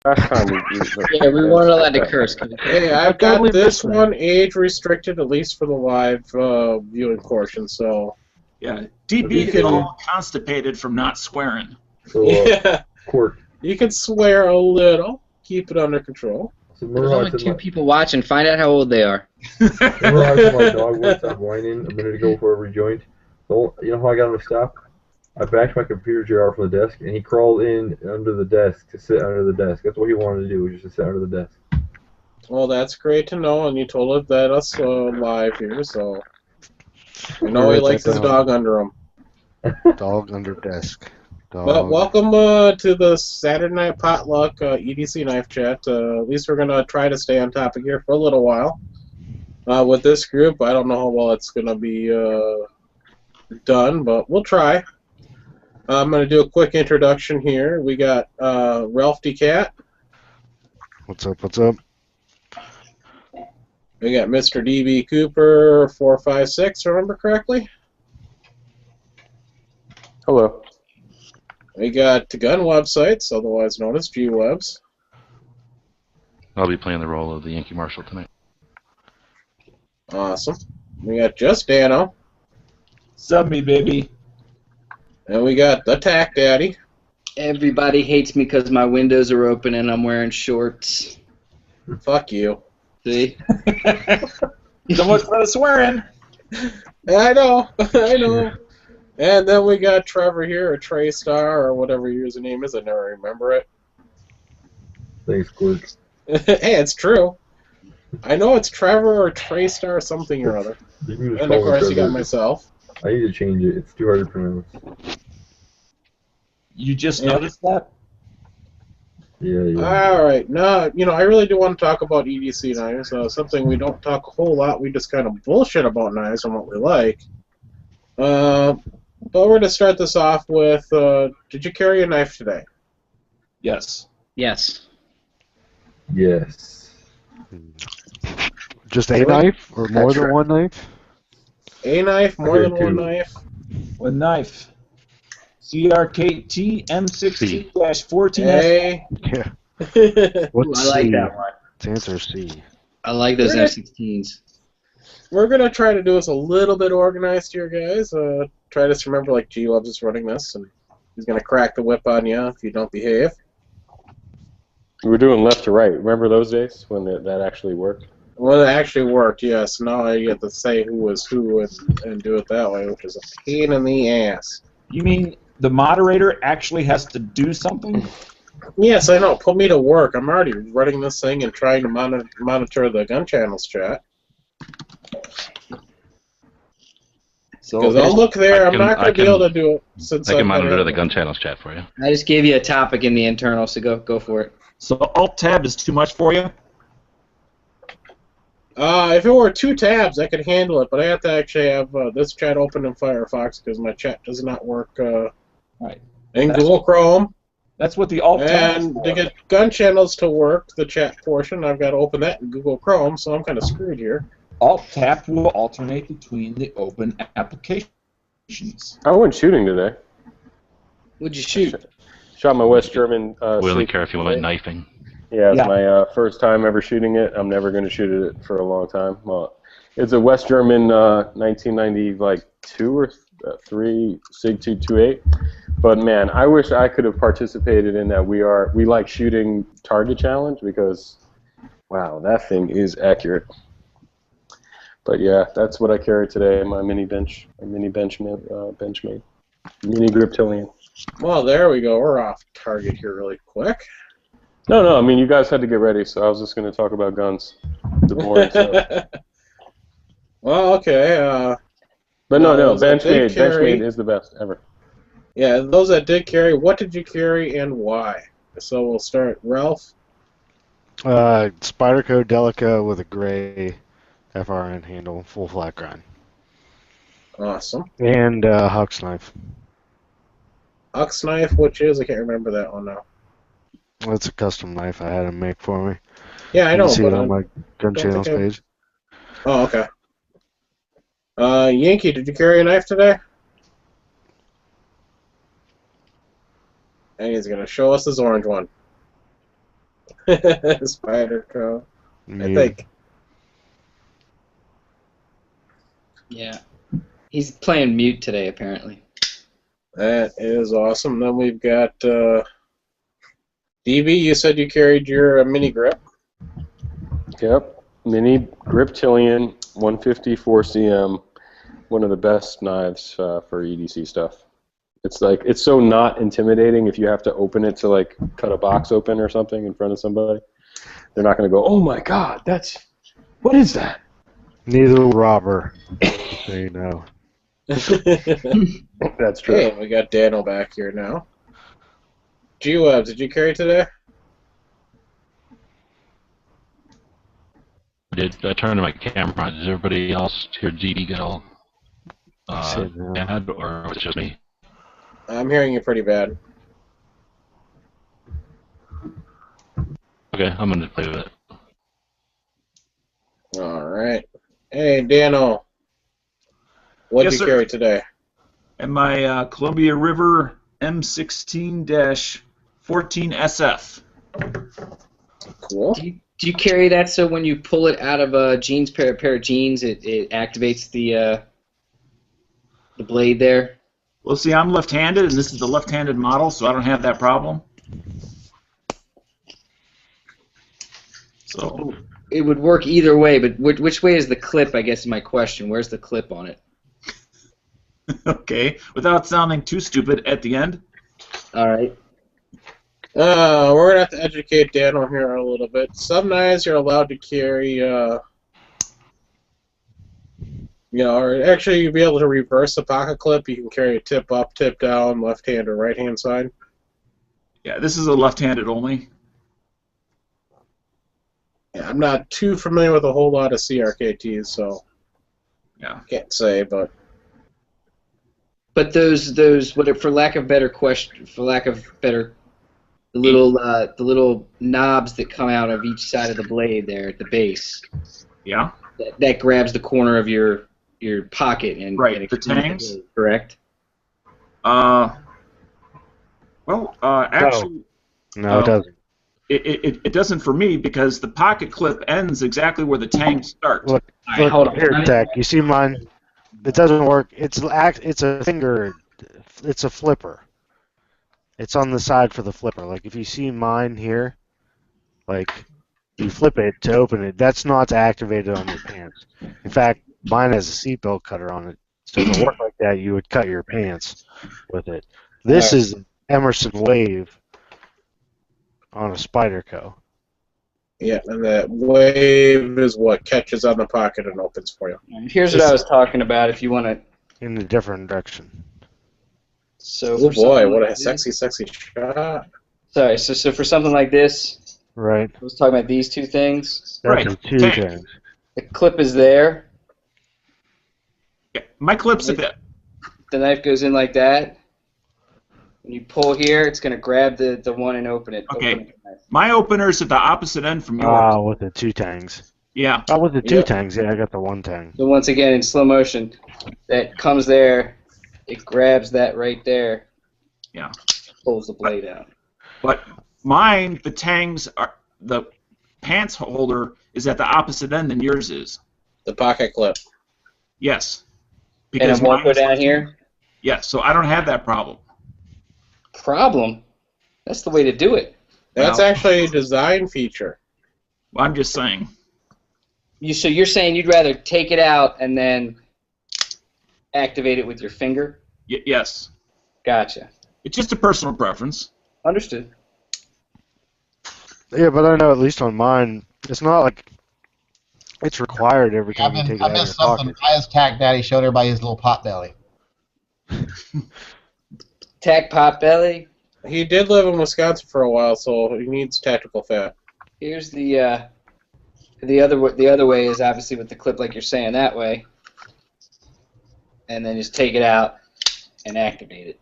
Last time we Yeah, we weren't allowed to curse. Hey, I've got this one age restricted, at least for the live viewing portion, so... Yeah, DB is all constipated from not swearing. So, Yeah, Quirk. you can swear a little, keep it under control. So There's only 2 people watching. Find out how old they are. Remember I said my dog wouldn't stop whining a minute ago before every joint? So, you know how I got him to stop? I backed my computer chair from the desk, and he crawled in under the desk to sit under the desk. That's what he wanted to do, was just to sit under the desk. Well, that's great to know, and you told us live here, so... I know he likes his dog under him. Dog under desk. Dog. But welcome to the Saturday Night Potluck EDC Knife Chat. At least we're going to try to stay on topic here for a little while. With this group, I don't know how well it's going to be done, but we'll try. I'm going to do a quick introduction here. We got Ralph DeCat. What's up, what's up? We got Mr. DB Cooper 456, remember correctly? Hello. We got Gun Websites, otherwise known as G-Webs. I'll be playing the role of the Yankee Marshal tonight. Awesome. We got Just Dano. Sub me, baby. And we got the Tack Daddy. Everybody hates me because my windows are open and I'm wearing shorts. Fuck you. See? So much for the swearing. I know, I know. And then we got Trevor here, or Trey Star, or whatever your username is. I never remember it. Thanks, Quirk. Hey, it's true. I know it's Trevor or Trey Star something or other. You And of course you got myself. I need to change it. It's too hard to pronounce. You just noticed that? Yeah. All right. Now, I really do want to talk about EDC knives. Something we don't talk a whole lot. We just kind of bullshit about knives and what we like. But we're going to start this off with, did you carry a knife today? Yes. Yes. Yes. Just a knife or more than one knife? A knife, more than one knife? One knife. CRKT M16-14. A. Yeah. Ooh, I like that one. The answer is C. I like those F-16s. We're going to try to do this a little bit organized here, guys. Try to remember, like, G-Loves is running this, and he's going to crack the whip on you if you don't behave. We were doing left to right. Remember those days when that actually worked? Well, it actually worked, yes. Now I get to say who was who and do it that way, which is a pain in the ass. You mean the moderator actually has to do something? Yes, I know. Put me to work. I'm already running this thing and trying to monitor the gun channels chat. Because I'll look there. I'm not going to be able to do it since I can monitor the gun channels chat for you. I just gave you a topic in the internal, so go for it. So Alt-Tab is too much for you? If it were 2 tabs, I could handle it, but I have to actually have this chat open in Firefox because my chat does not work right. in Google Chrome. That's what the Alt-Tab is And for. to get gun channels to work, the chat portion, I've got to open that in Google Chrome, so I'm kind of screwed here. Alt-Tab will alternate between the open applications. I went shooting today. What'd you shoot? Shot my West German. We only care if you went knifing. Yeah, it's my first time ever shooting it. I'm never going to shoot it for a long time. Well, it's a West German 1992 or 3 Sig 228. But man, I wish I could have participated in that. We like shooting target challenge because, wow, that thing is accurate. But yeah, that's what I carried today. My mini benchmate, mini griptilian. Well, there we go. We're off target here really quick. No, I mean, you guys had to get ready, so I was just going to talk about guns. The boring stuff. Well, okay. But no, Benchmade is the best ever. Yeah, those that did carry, what did you carry and why? So we'll start, Ralph. Spyderco Delica with a gray FRN handle, full flat grind. Awesome. And Huck's knife. Huck's knife, which is? I can't remember that one now. That's a custom knife I had him make for me. Yeah, I know. You can see but it on my gun channels page. Oh, okay. Yankee, did you carry a knife today? And he's going to show us his orange one. Spider Crow. I Mute. think. Yeah. He's playing mute today, apparently. That is awesome. Then we've got DB. You said you carried your mini grip. Yep. Mini Griptilian 154 cm. One of the best knives for EDC stuff. It's so not intimidating if you have to open it to like cut a box open or something in front of somebody. They're not going to go, "Oh my God, what is that?" Neither will Robber. So you know. That's true. Hey, we got Daniel back here now. G-Webs, did you carry today? I turned my camera on. Does everybody else hear GD get all Said no. bad, or was it just me? I'm hearing you pretty bad. Okay, I'm gonna play with it. All right. Hey, Daniel. What did Yes, you sir. carry today? And my Columbia River M16-14SF. Cool. Do you carry that so when you pull it out of a pair of jeans, it activates the blade there? Well, see, I'm left-handed, and this is the left-handed model, so I don't have that problem. So, It would work either way, but which way is the clip, I guess, is my question. Where's the clip on it? okay, without sounding too stupid at the end, All right. We're going to have to educate Daniel here a little bit. Some knives you're allowed to carry, or actually you'll be able to reverse the pocket clip. You can carry it tip up, tip down, left hand or right hand side. yeah, this is a left-handed only. Yeah, I'm not too familiar with a whole lot of CRKTs, so Yeah. can't say, but those for lack of better, the little knobs that come out of each side of the blade there at the base. Yeah. That grabs the corner of your pocket and Right, and the extends tangs? blade, correct? Actually, No, it doesn't. it doesn't for me because the pocket clip ends exactly where the tang starts. Look, All right, hold on. here, Tech. You see mine? It doesn't work. It's a finger. It's a flipper. It's on the side for the flipper. Like if you see mine here, like you flip it to open it. That's not activated on your pants. In fact, mine has a seatbelt cutter on it. So if it worked like that, you would cut your pants with it. This is Emerson Wave on a Spyderco. yeah, and that wave is what catches on the pocket and opens for you. Here's what I was talking about. If you want to. In a different direction. So Oh for boy, something what like a this- sexy shot. Sorry. So for something like this, Right. I was talking about these two things. That's Right. a two Tank. things. The clip is there. Yeah, my clip's a bit. The knife goes in like that. When you pull here, it's going to grab the one and open it. Okay. Open the knife. My opener's at the opposite end from yours. Ah, with the two tangs. Yeah. Oh, with the two Yep. tangs. Yeah, I got the one tang. So once again, in slow motion, that comes there. It grabs that right there. Yeah. Pulls the blade out. But mine, the tangs are the pants holder is at the opposite end than yours is. The pocket clip. Yes. And it won't mine go is down left- here. Yeah, so I don't have that problem. Problem. That's the way to do it. That's Well- actually a design feature. Well, I'm just saying. So you're saying you'd rather take it out and then activate it with your finger? Yes. Gotcha. It's just a personal preference. Understood. Yeah, but I know at least on mine, it's not like it's required every I time you take it out of your missed something. pocket. Guy's Tack Daddy showed everybody his little pot belly. Tack pot belly. He did live in Wisconsin for a while, so he needs tactical fat. Here's the other way is obviously with the clip like you're saying that way, and then just take it out and activate it.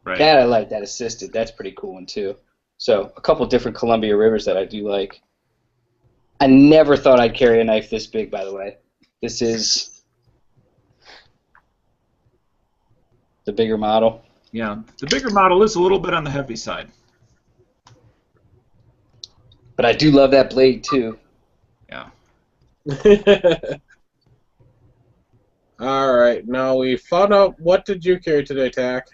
Right. That I like. That assisted. That's pretty cool one too. So a couple different Columbia Rivers that I do like. I never thought I'd carry a knife this big. By the way, this is the bigger model. Yeah. The bigger model is a little bit on the heavy side. But I do love that blade too. Yeah. All right, now we found out what did you carry today, Tack?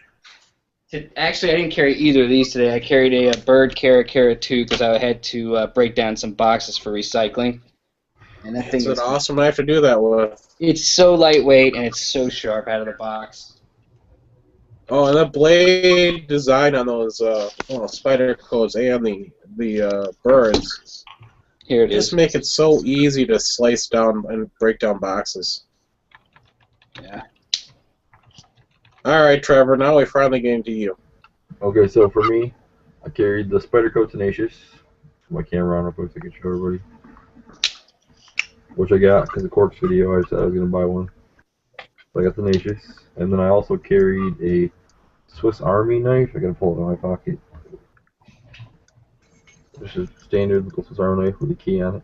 Actually, I didn't carry either of these today. I carried a bird Kara 2 because I had to break down some boxes for recycling. And that thing It's an is awesome knife to do that with. It's so lightweight and it's so sharp out of the box. Oh, and the blade design on those spider codes and the birds Here it just is. make it so easy to slice down and break down boxes. Yeah. All right, Trevor. Now we finally get into you. Okay, so for me, I carried the Spyderco Tenacious. My camera on real quick so I can show everybody. Which I got because of Cork's video. I said I was going to buy one. So I got the Tenacious. And then I also carried a Swiss Army knife. I got to pull it out of my pocket. This is standard little Swiss Army knife with a key on it.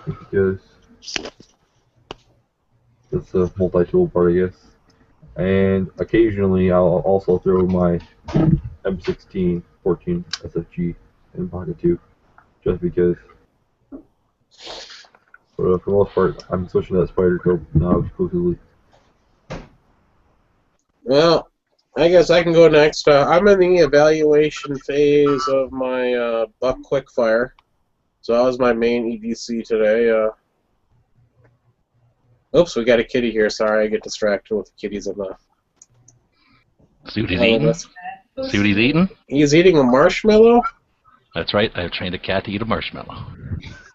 Because it's a multi-tool part, I guess. And occasionally I'll also throw my M16 14 SFG in pocket too, just because. But for the most part, I'm switching to that Spyderco now exclusively. Well, I guess I can go next. I'm in the evaluation phase of my Buck Quickfire, so that was my main EDC today. Oops, we got a kitty here. Sorry, I get distracted with the kitties in the. See what he's eating? See what he's eating? He's eating a marshmallow? That's right. I've trained a cat to eat a marshmallow.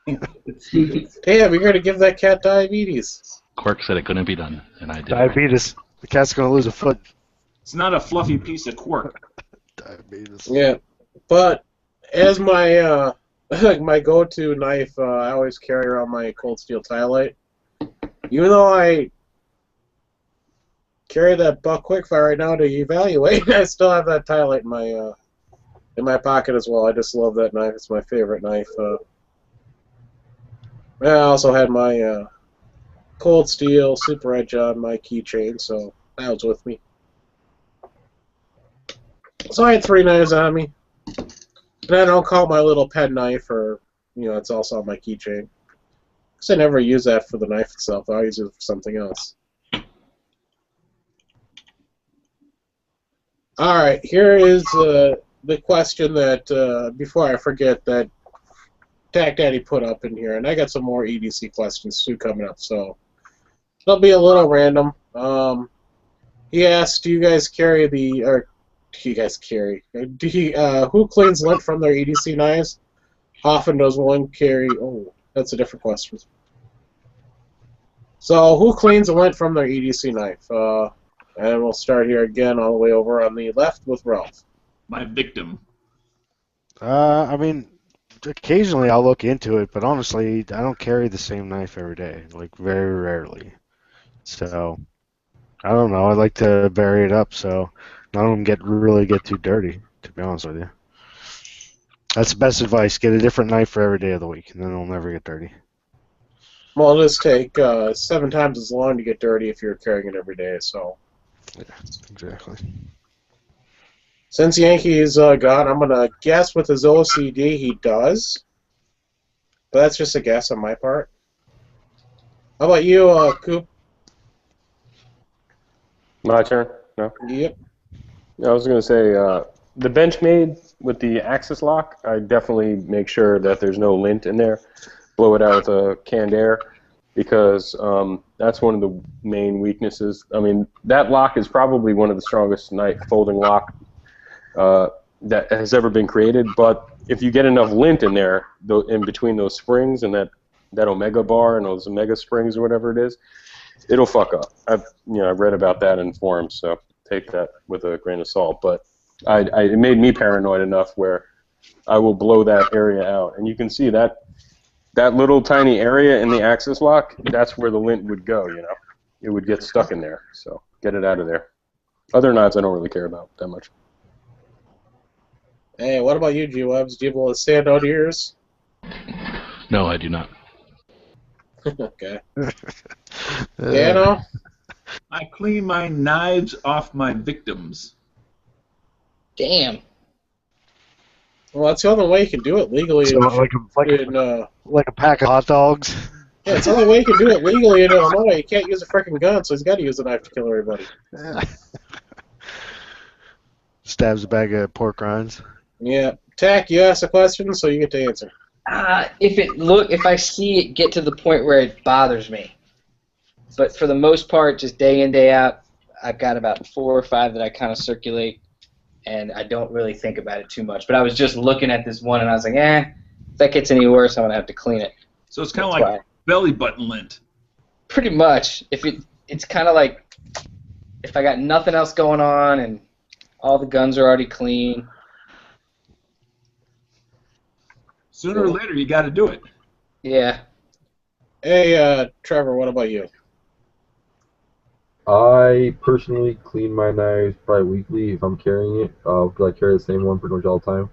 Damn, you're gonna give that cat diabetes. Quirk said it couldn't be done, and I did. Diabetes. The cat's gonna lose a foot. It's not a fluffy piece of quark. Diabetes. Yeah, but as my my go-to knife, I always carry around my cold steel Tylite. Even though I carry that Buck Quickfire right now to evaluate, I still have that Tylite in my pocket as well. I just love that knife. It's my favorite knife. I also had my cold steel Super Edge on my keychain, so that was with me. So I had 3 knives on me. And I don't call it my little pen knife, or, it's also on my keychain. Because I never use that for the knife itself. I use it for something else. Alright, here is the question that, before I forget, that Tack Daddy put up in here. And I got some more EDC questions, too, coming up, so it'll be a little random. He asked, do you guys carry who cleans lint from their EDC knives? Often does one carry... Oh, that's a different question. So, who cleans the lint from their EDC knife? And we'll start here again all the way over on the left with Ralph. My victim. I mean, occasionally I'll look into it, but honestly, I don't carry the same knife every day. Like, very rarely. So, I don't know. I like to vary it up, so none of them really get too dirty, to be honest with you. That's the best advice. Get a different knife for every day of the week, and then it'll never get dirty. Well, it'll just take 7 times as long to get dirty if you're carrying it every day, so... Yeah, exactly. Since Yankee's gone, I'm going to guess with his OCD he does. But that's just a guess on my part. How about you, Coop? My turn? No? Yep. I was going to say, the Benchmade with the Axis lock, I definitely make sure that there's no lint in there. Blow it out with a canned air, because that's one of the main weaknesses. I mean, that lock is probably one of the strongest knife folding lock that has ever been created, but if you get enough lint in there, in between those springs and that Omega bar and those Omega springs or whatever it is, it'll fuck up. I've read about that in forums, so take that with a grain of salt. But it made me paranoid enough where I will blow that area out, and you can see that little tiny area in the Axis lock. That's where the lint would go. It would get stuck in there. So get it out of there. Other knives I don't really care about that much. Hey, what about you, G-Webs? Do you have a little standout ears? No, I do not. Okay. Yeah, I clean my knives off my victims. Damn. Well, that's the only way you can do it legally So like a pack of hot dogs. yeah, it's the only way you can do it legally in Illinois. You can't use a freaking gun, so he's got to use a knife to kill everybody. Stabs a bag of pork rinds. Yeah. Tack, you asked a question, so you get to answer. If I see it get to the point where it bothers me, but for the most part, just day in, day out, I've got about 4 or 5 that I kind of circulate, and I don't really think about it too much. But I was just looking at this one, and I was like, if that gets any worse, I'm gonna have to clean it. So it's kind of like belly button lint. Pretty much. It's kind of like if I got nothing else going on and all the guns are already clean. Sooner or later, you got to do it. Yeah. Hey, Trevor, what about you? I personally clean my knives probably weekly if I'm carrying it, because I carry the same one pretty much all the time.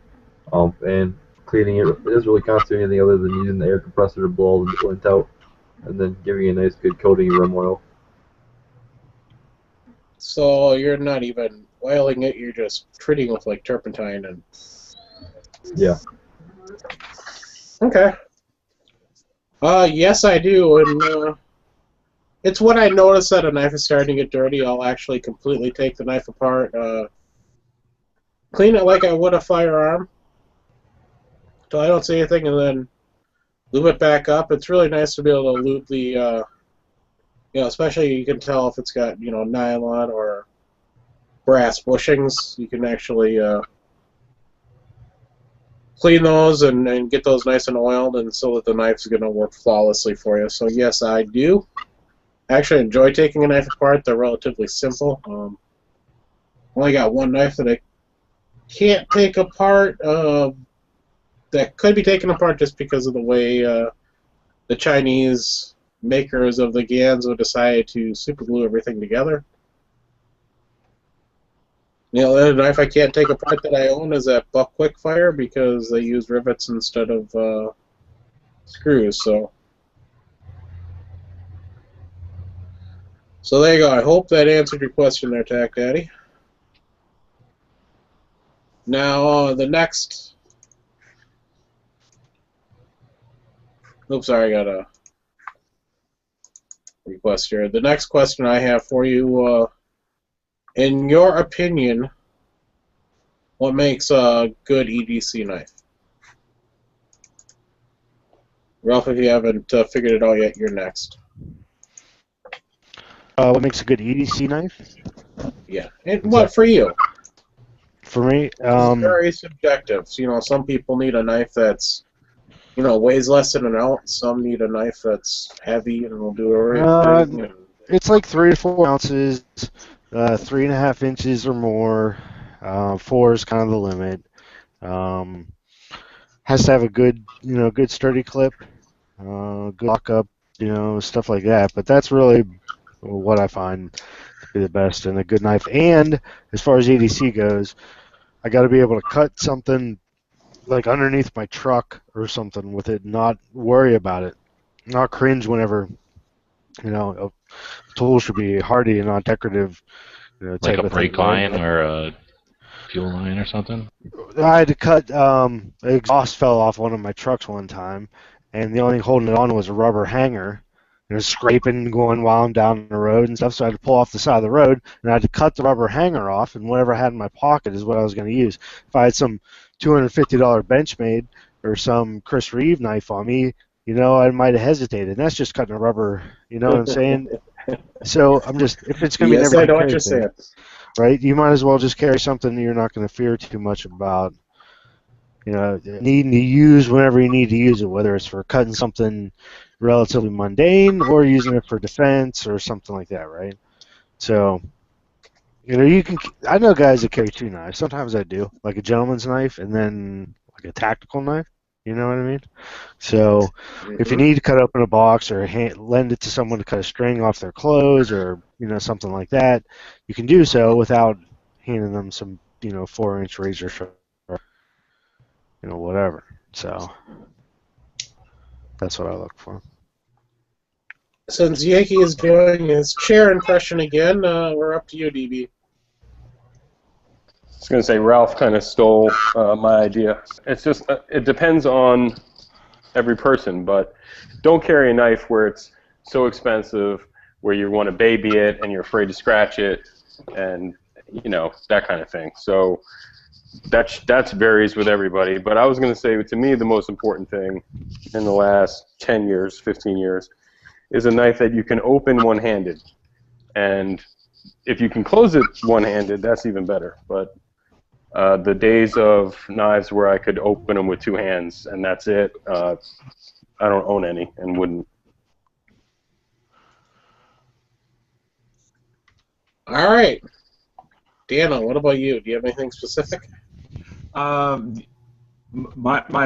And cleaning it doesn't really constitute anything other than using the air compressor to blow all the lint out, and then giving it a nice good coating of rum oil. So you're not even oiling it; you're just treating it with like turpentine and. Yeah. Okay. Yes, I do, and it's when I notice that a knife is starting to get dirty, I'll actually completely take the knife apart, clean it like I would a firearm, till I don't see anything, and then lube it back up. It's really nice to be able to lube the, especially you can tell if it's got, nylon or brass bushings. You can actually clean those and get those nice and oiled, and so that the knife's going to work flawlessly for you. So yes, I do. I actually enjoy taking a knife apart. They're relatively simple. Only got one knife that I can't take apart. That could be taken apart just because of the way the Chinese makers of the Ganzo decided to super glue everything together. The other knife I can't take apart that I own is that Buck Quickfire because they use rivets instead of screws. So there you go. I hope that answered your question there, Tack Daddy. Now the next. Oops, sorry, I got a request here. The next question I have for you. In your opinion, what makes a good EDC knife? Ralph, if you haven't figured it out yet, you're next. What makes a good EDC knife? Yeah. And what for you? For me, It's very subjective. So, some people need a knife that's, weighs less than an ounce. Some need a knife that's heavy and will do everything. It's like 3 to 4 ounces. 3.5 inches or more. 4 is kind of the limit. Has to have a good, good sturdy clip, good lockup, stuff like that. But that's really what I find to be the best in a good knife. And as far as EDC goes, I got to be able to cut something like underneath my truck or something with it, not worry about it, not cringe whenever, a tool should be hardy and not decorative. Like a brake line or a fuel line or something? I had to cut, the exhaust fell off one of my trucks one time, and the only thing holding it on was a rubber hanger. It was scraping going while I'm down the road and stuff, so I had to pull off the side of the road, and I had to cut the rubber hanger off, and whatever I had in my pocket is what I was going to use. If I had some $250 Benchmade or some Chris Reeve knife on me, I might have hesitated. And that's just cutting a rubber, you know what I'm saying? So I'm just, if it's going to be Yes, I know what you're saying. Right? You might as well just carry something you're not going to fear too much about, needing to use whenever you need to use it, whether it's for cutting something relatively mundane or using it for defense or something like that, right? So, I know guys that carry 2 knives. Sometimes I do, like a gentleman's knife and then like a tactical knife. You know what I mean? So, if you need to cut open a box or lend it to someone to cut a string off their clothes or, something like that, you can do so without handing them some, 4-inch razor sharp, whatever. So, that's what I look for. Since Yankee is doing his chair impression again, we're up to you, DB. was going to say Ralph kind of stole my idea. It's just it depends on every person, but don't carry a knife where it's so expensive, where you want to baby it and you're afraid to scratch it, and that kind of thing. So that varies with everybody. But I was going to say, to me, the most important thing in the last 10 years, 15 years, is a knife that you can open one-handed. And if you can close it one-handed, that's even better. But the days of knives where I could open them with two hands and that's it, I don't own any and wouldn't. All right. Dana, what about you? Do you have anything specific? My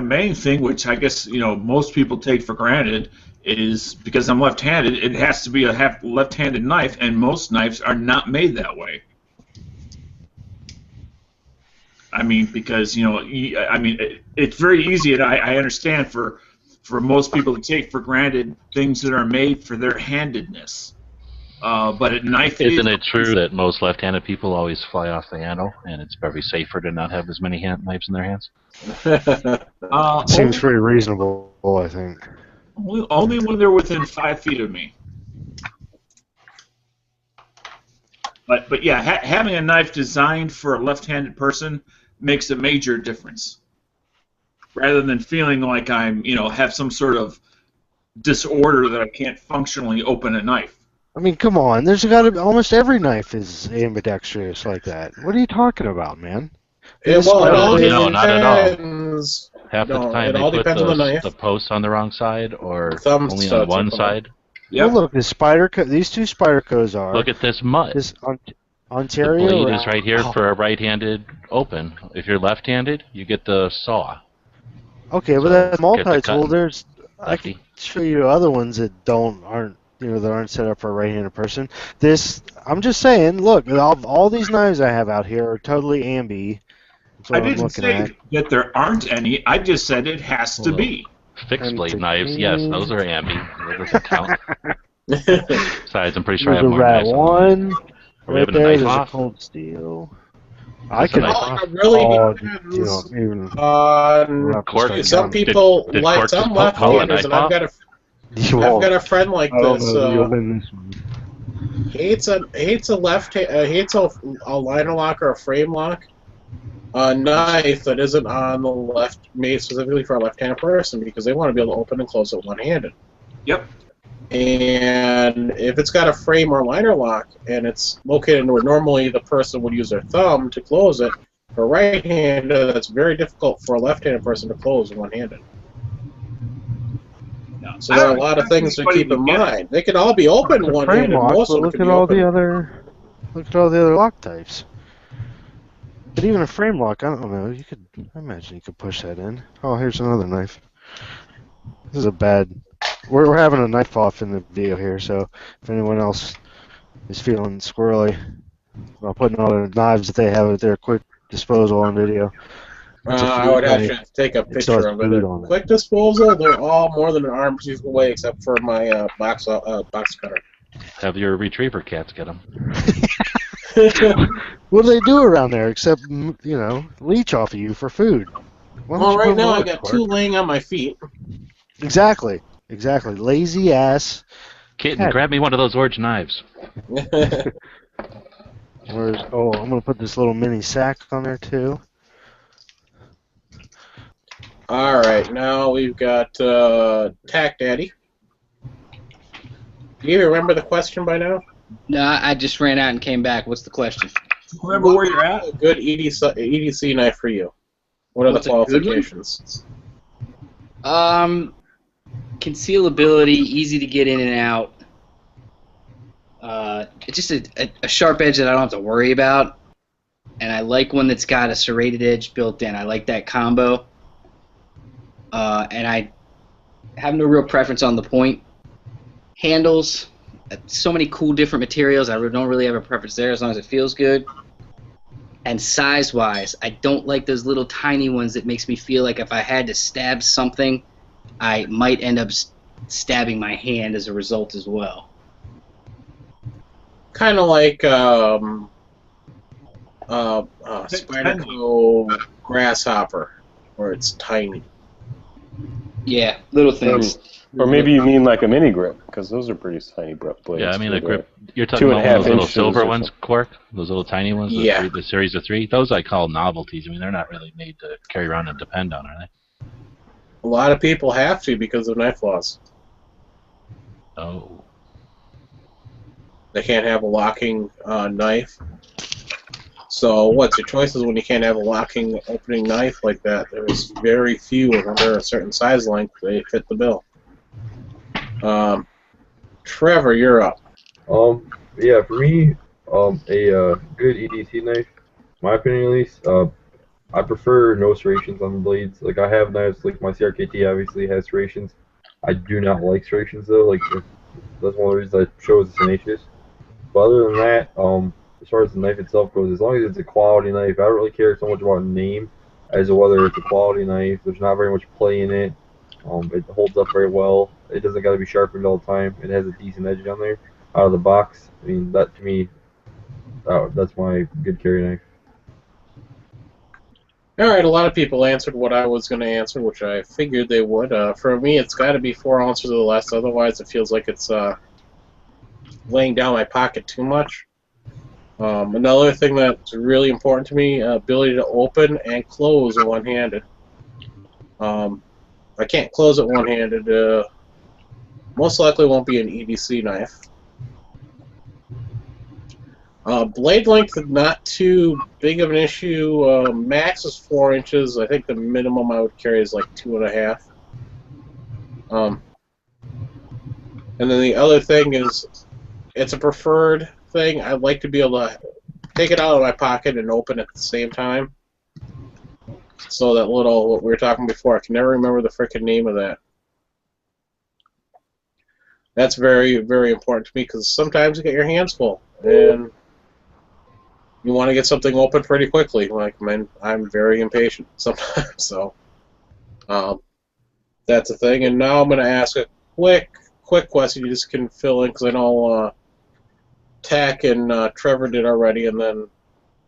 main thing, which I guess most people take for granted, is because I'm left-handed, it has to be a left-handed knife, and most knives are not made that way. I mean, because it's very easy, and I understand for most people to take for granted things that are made for their handedness. But a knife Isn't it true that most left-handed people always fly off the handle, and it's probably safer to not have as many knives in their hands? Seems pretty reasonable, I think. Only when they're within 5 feet of me. But yeah, having a knife designed for a left-handed person makes a major difference. Rather than feeling like I'm, have some sort of disorder that I can't functionally open a knife. I mean, come on. There's almost every knife is ambidextrous like that. What are you talking about, man? Yeah, well, it all No, not at all. depends. Half the time it they all put depends on the knife. the post on the wrong side, or Thumb only studs on one are fine. side. Well, look, these two Spydercos are. Look at this mutt. This The Ontario. blade is right here for a right-handed open. If you're left-handed, you get the saw. Okay, but So, that's get the multi-tool. cutting. I can show you other ones that aren't set up for a right-handed person. I'm just saying. Look, all these knives I have out here are totally ambi. That's what I didn't say that there aren't any. I just said it has to be. Fixed blade knives, yes, those are ambi. That doesn't count. Besides, I'm pretty sure I have more Rat knives. one. Are we Right having a there, knife there's off? a cold steel. That's a knife off. It really depends depends on Court- some people did like Court some just pull a left-handers, knife and I've got a friend like this. Hates a liner lock or a frame lock knife that isn't on the left, made specifically for a left-handed person, because they want to be able to open and close it one-handed. Yep. And if it's got a frame or liner lock and it's located where normally the person would use their thumb to close it, for a right-handed, that's very difficult for a left-handed person to close one-handed. So there are a lot of things to keep in mind. They can all be open one-handed. Most of them look can at be all open. the other lock types. But even a frame lock, I don't know. I imagine you could push that in. Oh, here's another knife. This is a bad. We're having a knife off in the video here, so if anyone else is feeling squirrely about putting all the knives that they have at their quick disposal on video. I would have to take a picture of it. Quick disposal, they're all more than an arm's length away, except for my box cutter. Have your retriever cats get them. What do they do around there except, leech off of you for food? Well, right now I got two laying on my feet. Exactly. Lazy ass. Kitten, grab me one of those orange knives. I'm going to put this little mini sack on there, too. Alright, now we've got Tack Daddy. Do you remember the question by now? No, I just ran out and came back. What's the question? Remember where you're at? A good EDC knife for you. What are the qualifications? Concealability, easy to get in and out. It's just a sharp edge that I don't have to worry about. And I like one that's got a serrated edge built in. I like that combo. And I have no real preference on the point. Handles, so many cool different materials. I don't really have a preference there as long as it feels good. And size-wise, I don't like those little tiny ones that makes me feel like if I had to stab something, I might end up stabbing my hand as a result as well. Kind of like Spyderco grasshopper, where it's tiny. Yeah, little things. Or maybe you mean like a mini grip, because those are pretty tiny blades. Yeah, I mean too, a grip. right? You're talking about 2.5 one of those little inches silver or ones, something. Quark? Those little tiny ones? Yeah. The series of 3? Those I call novelties. I mean, they're not really made to carry around and depend on, are they? A lot of people have to because of knife laws. Oh. They can't have a locking knife. So what's your choices when you can't have a locking opening knife like that? There's very few under a certain size length they fit the bill. Trevor, you're up. Yeah, for me, a good EDC knife, my opinion at least, I prefer no serrations on the blades. Like, I have knives, like my CRKT obviously has serrations. I do not like serrations though. Like, that's one of the reasons I chose the tenacious. But other than that, as far as the knife itself goes, as long as it's a quality knife, I don't really care so much about name as to whether it's a quality knife. There's not very much play in it. It holds up very well. It doesn't got to be sharpened all the time. It has a decent edge on there out of the box. I mean, that to me, that's my good carry knife. All right, a lot of people answered what I was going to answer, which I figured they would. For me, it's got to be 4 ounces or less. Otherwise, it feels like it's laying down my pocket too much. Another thing that's really important to me, ability to open and close one-handed. I can't close it one-handed. Most likely won't be an EDC knife. Blade length is not too big of an issue. Max is 4 inches. I think the minimum I would carry is like 2.5. And then the other thing is, it's a preferred thing. I'd like to be able to take it out of my pocket and open at the same time. So that little, what we were talking before, I can never remember the frickin' name of that. That's very, very important to me because sometimes you get your hands full and you want to get something open pretty quickly. Like, man, I'm very impatient sometimes. So that's a thing. And now I'm going to ask a quick question. You just can fill in because I know Tack and Trevor did already, and then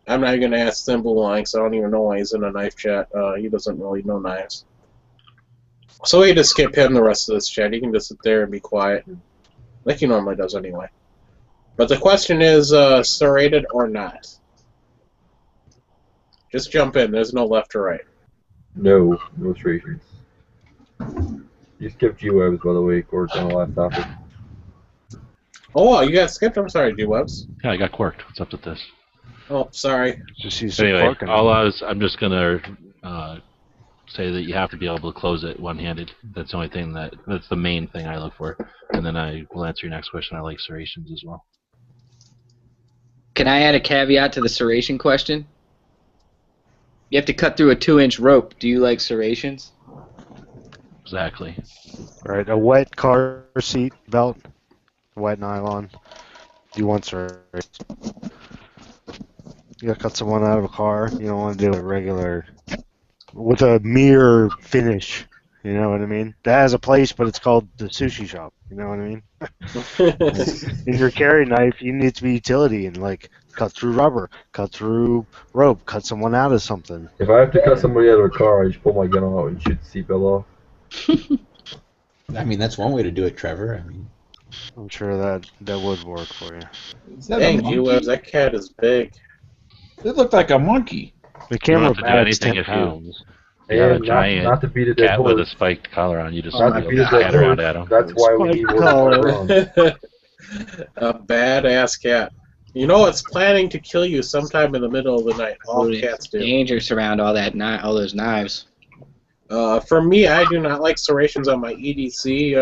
I'm not even going to ask Thimble Line because I don't even know why he's in a knife chat. He doesn't really know knives. So we can just skip him the rest of this chat. He can just sit there and be quiet, like he normally does anyway. But the question is, serrated or not? Just jump in. There's no left or right. No serrations. You skipped G-Webs, by the way, Court, on the last topic. Oh, wow, you got skipped? I'm sorry, G-Webs. Yeah, I got quirked. What's up with this? Oh, sorry. Just use Anyway, I'm just going to say that you have to be able to close it one-handed. That's the only thing that's the main thing I look for. And then I will answer your next question. I like serrations as well. Can I add a caveat to the serration question? You have to cut through a 2-inch rope. Do you like serrations? Exactly. Right, a wet car seat belt, wet nylon. Do you want serrations? You gotta cut someone out of a car. You don't want to do a regular with a mirror finish. You know what I mean? That has a place, but it's called the sushi shop. You know what I mean? In your carry knife, you need to be utility and like cut through rubber, cut through rope, cut someone out of something. If I have to cut somebody out of a car, I just pull my gun out and shoot the seatbelt off. I mean, that's one way to do it, Trevor. I mean, I'm sure that would work for you. Is that a Dang, monkey? G-Webs, that cat is big. It looked like a monkey. The You camera don't have to do bag's anything 10 if you pounds. have a And giant not to beat a dead cat with a horse. spiked collar on. You just Not to beat a dead cat around at horse. him. That's why we need Spiked more collar. around. A badass cat. You know it's planning to kill you sometime in the middle of the night. All It's cats do. dangerous around all those knives. For me, I do not like serrations on my EDC,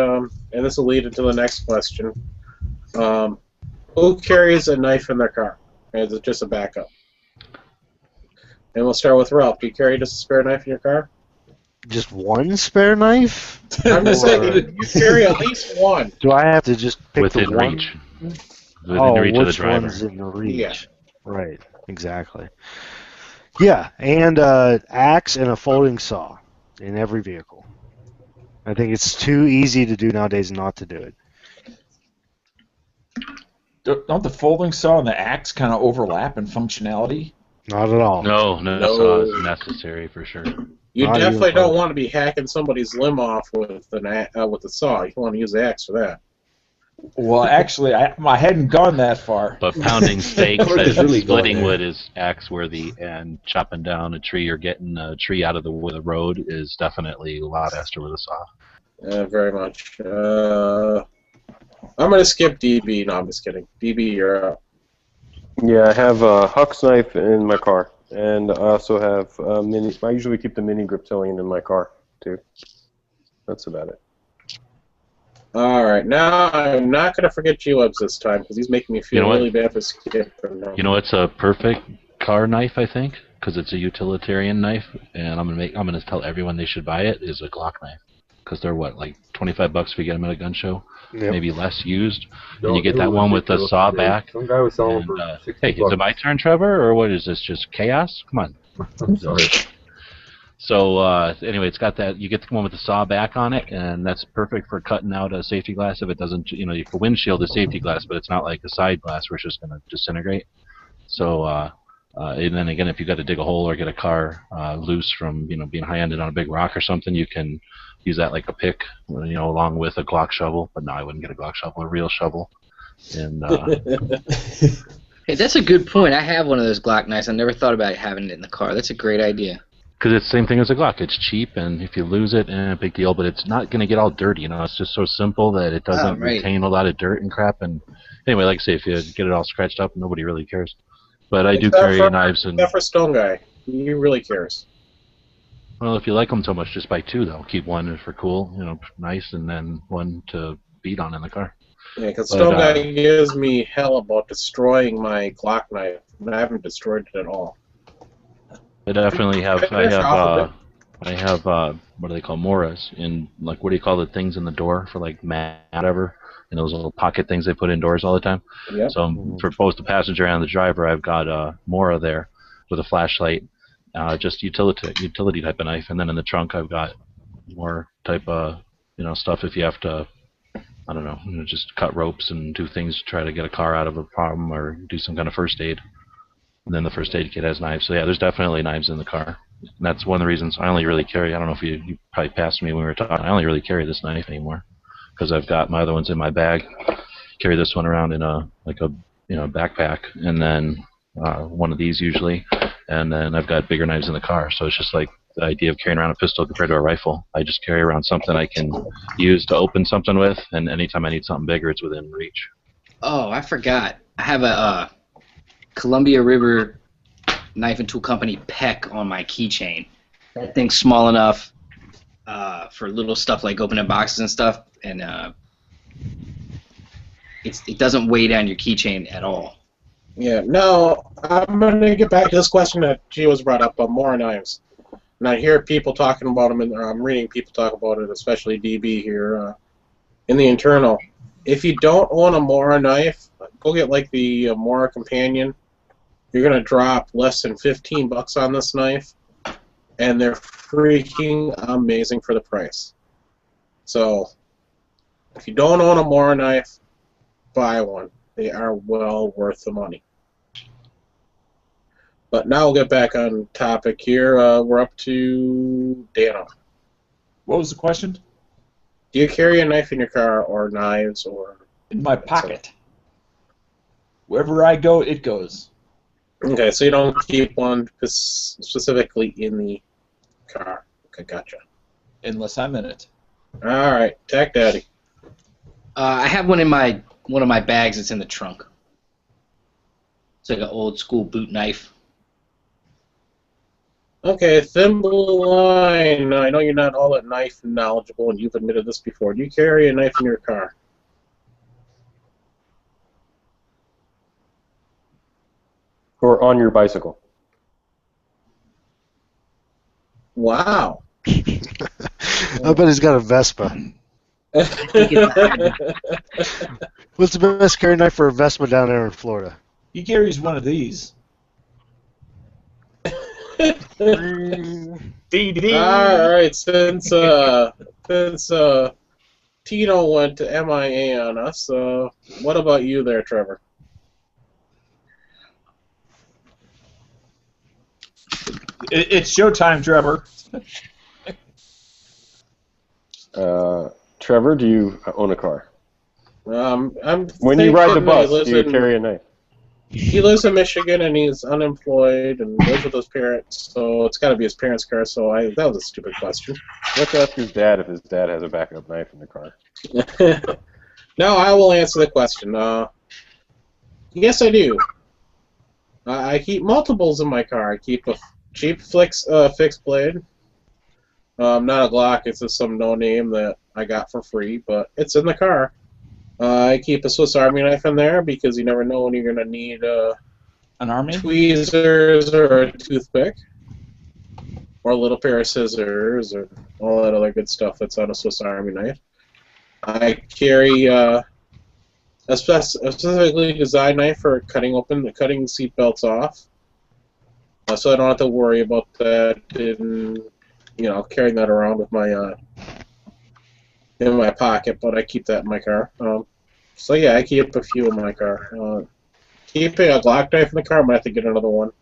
and this will lead into the next question. Who carries a knife in their car? Or is it just a backup? And we'll start with Ralph. Do you carry just a spare knife in your car? Just one spare knife? I'm just saying, you carry at least one. Do I have to just pick Within the one? reach. Within reach of the which driver. one's in the reach? Yeah. Right, exactly. Yeah, and axe and a folding saw in every vehicle. I think it's too easy to do nowadays not to do it. Don't the folding saw and the axe kind of overlap in functionality? Not at all. No, No. saw is necessary for sure. You Not even definitely don't close. want to be hacking somebody's limb off with a saw. You want to use the axe for that. Well, actually, I hadn't gone that far. But pounding steaks Court is and really going splitting there. wood is axe worthy, and chopping down a tree or getting a tree out of the road is definitely a lot faster with a saw. Very much. I'm going to skip DB. No, I'm just kidding. DB, you're up. Yeah, I have a Huck's knife in my car, and I also have mini. I usually keep the mini griptilian in my car too. That's about it. All right, now I'm not going to forget G-Webs this time because he's making me feel You know what? really bad for skipping him. You know, it's a perfect car knife, I think, because it's a utilitarian knife, and I'm gonna tell everyone they should buy it. Is a Glock knife, because they're what, like $25 if you get them at a gun show, Yep. maybe less used, and Don't you get do that it. one with the Ridiculous saw today. back. Some guy was selling And, for $60. hey, is it my turn, Trevor, or what is this? Just chaos? Come on. I'm sorry. So anyway, it's got that. You get the one with the saw back on it, and that's perfect for cutting out a safety glass if it doesn't. You know, you can windshield a safety glass, but it's not like a side glass where it's just going to disintegrate. So and then again, if you got to dig a hole or get a car loose from being high-ended on a big rock or something, you can use that like a pick, along with a Glock shovel. But no, I wouldn't get a Glock shovel, a real shovel. And Hey, that's a good point. I have one of those Glock knives. I never thought about having it in the car. That's a great idea. because it's the same thing as a Glock. It's cheap, and if you lose it, big deal. But it's not going to get all dirty. It's just so simple that it doesn't right. retain a lot of dirt and crap. And anyway, like I say, if you get it all scratched up, nobody really cares. But I do carry knives, and Except for Stone Guy. He really cares. well, if you like them so much, just buy two though. Keep one for cool, nice, and then one to beat on in the car. Yeah, because But, Stone Guy gives me hell about destroying my Glock knife, and I haven't destroyed it at all. I definitely have. Can I finish off with I have what do they call Moras in, like, what do you call the things in the door for, like, mat, whatever, and those little pocket things they put indoors all the time. Yep. So for both the passenger and the driver, I've got a Mora there with a flashlight, just utility type of knife, and then in the trunk I've got more type of stuff if you have to, I don't know, just cut ropes and do things to try to get a car out of a problem or do some kind of first aid. And then the first aid kit has knives. So yeah, there's definitely knives in the car. And that's one of the reasons I only really carry, I don't know if you probably passed me when we were talking, I only really carry this knife anymore because I've got my other ones in my bag. Carry this one around in a backpack, and then one of these usually, and then I've got bigger knives in the car. So it's just like the idea of carrying around a pistol compared to a rifle. I just carry around something I can use to open something with, and anytime I need something bigger, it's within reach. Oh, I forgot. I have a Columbia River Knife and Tool Company PEC on my keychain. That thing's small enough for little stuff like opening boxes and stuff, and it doesn't weigh down your keychain at all. Yeah, no, I'm going to get back to this question that G was brought up about Mora knives. And I hear people talking about them, and I'm reading people talk about it, especially DB here, in the internal. If you don't own a Mora knife, go get like the Mora Companion. You're going to drop less than $15 on this knife, and they're freaking amazing for the price. So, if you don't own a Mora knife, buy one. They are well worth the money. But now we'll get back on topic here. We're up to Dano. What was the question? Do you carry a knife in your car, or knives, or... In my pocket. Wherever I go, it goes. Okay, so you don't keep one specifically in the car. Okay, gotcha. Unless I'm in it. All right, Tech Daddy. I have one in one of my bags that's in the trunk. It's like an old school boot knife. Okay, Thimble Line. I know you're not all that knife knowledgeable, and you've admitted this before. Do you carry a knife in your car? Or on your bicycle. Wow. I bet he's got a Vespa. What's the best carry knife for a Vespa down there in Florida? He carries one of these. Alright, since Tino went to MIA on us, what about you there, Trevor? It's showtime, Trevor. Trevor, do you own a car? I'm When you ride the thinking bus, he do you carry a knife? He lives in Michigan and he's unemployed and lives with his parents, so it's got to be his parents' car. So that was a stupid question. Let's ask his dad if his dad has a backup knife in the car. No, I will answer the question. Yes, I do. I keep multiples in my car. I keep a cheap fixed blade. Not a Glock. It's just some no name that I got for free, but it's in the car. I keep a Swiss Army knife in there because you never know when you're going to need An army? tweezers or a toothpick or a little pair of scissors or all that other good stuff that's on a Swiss Army knife. I carry a specifically designed knife for cutting seat belts off, so I don't have to worry about that and carrying that around with my in my pocket, but I keep that in my car. So yeah, I keep a few in my car. Keeping a Glock knife in the car, I might have to get another one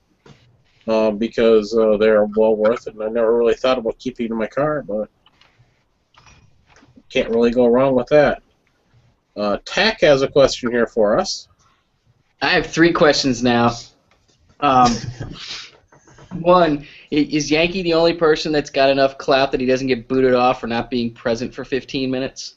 because they're well worth it, and I never really thought about keeping it in my car, but can't really go wrong with that. Tack has a question here for us. I have 3 questions now. One, is Yankee the only person that's got enough clout that he doesn't get booted off for not being present for 15 minutes?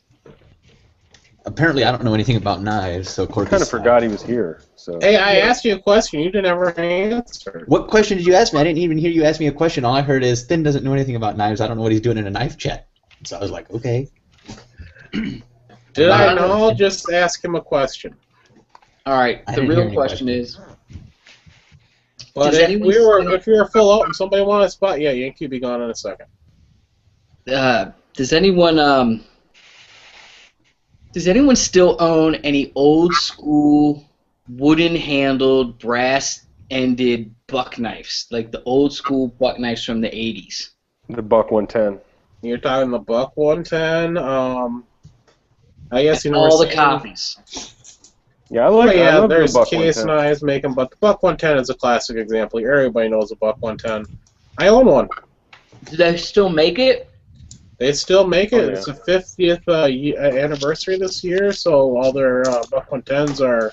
Apparently, I don't know anything about knives, so I kind of forgot he was here. So. Hey, I asked you a question. You didn't ever answer. What question did you ask me? I didn't even hear you ask me a question. All I heard is Finn doesn't know anything about knives. I don't know what he's doing in a knife chat. So I was like, okay. Did I know? Just ask him a question. All right. The real question is. But if you were full out and somebody wanted a spot, yeah, Yankee would be gone in a second. Does anyone still own any old school wooden handled brass ended buck knives, like the old school buck knives from the 80s? The Buck 110. You're talking the Buck 110. I guess you know all the copies. Yeah, I love there's the Buck case 110. knives make them, but the Buck 110 is a classic example. Everybody knows the Buck 110. I own one. Do they still make it? They still make it. Oh, yeah. It's the 50th anniversary this year, so all their Buck 110s are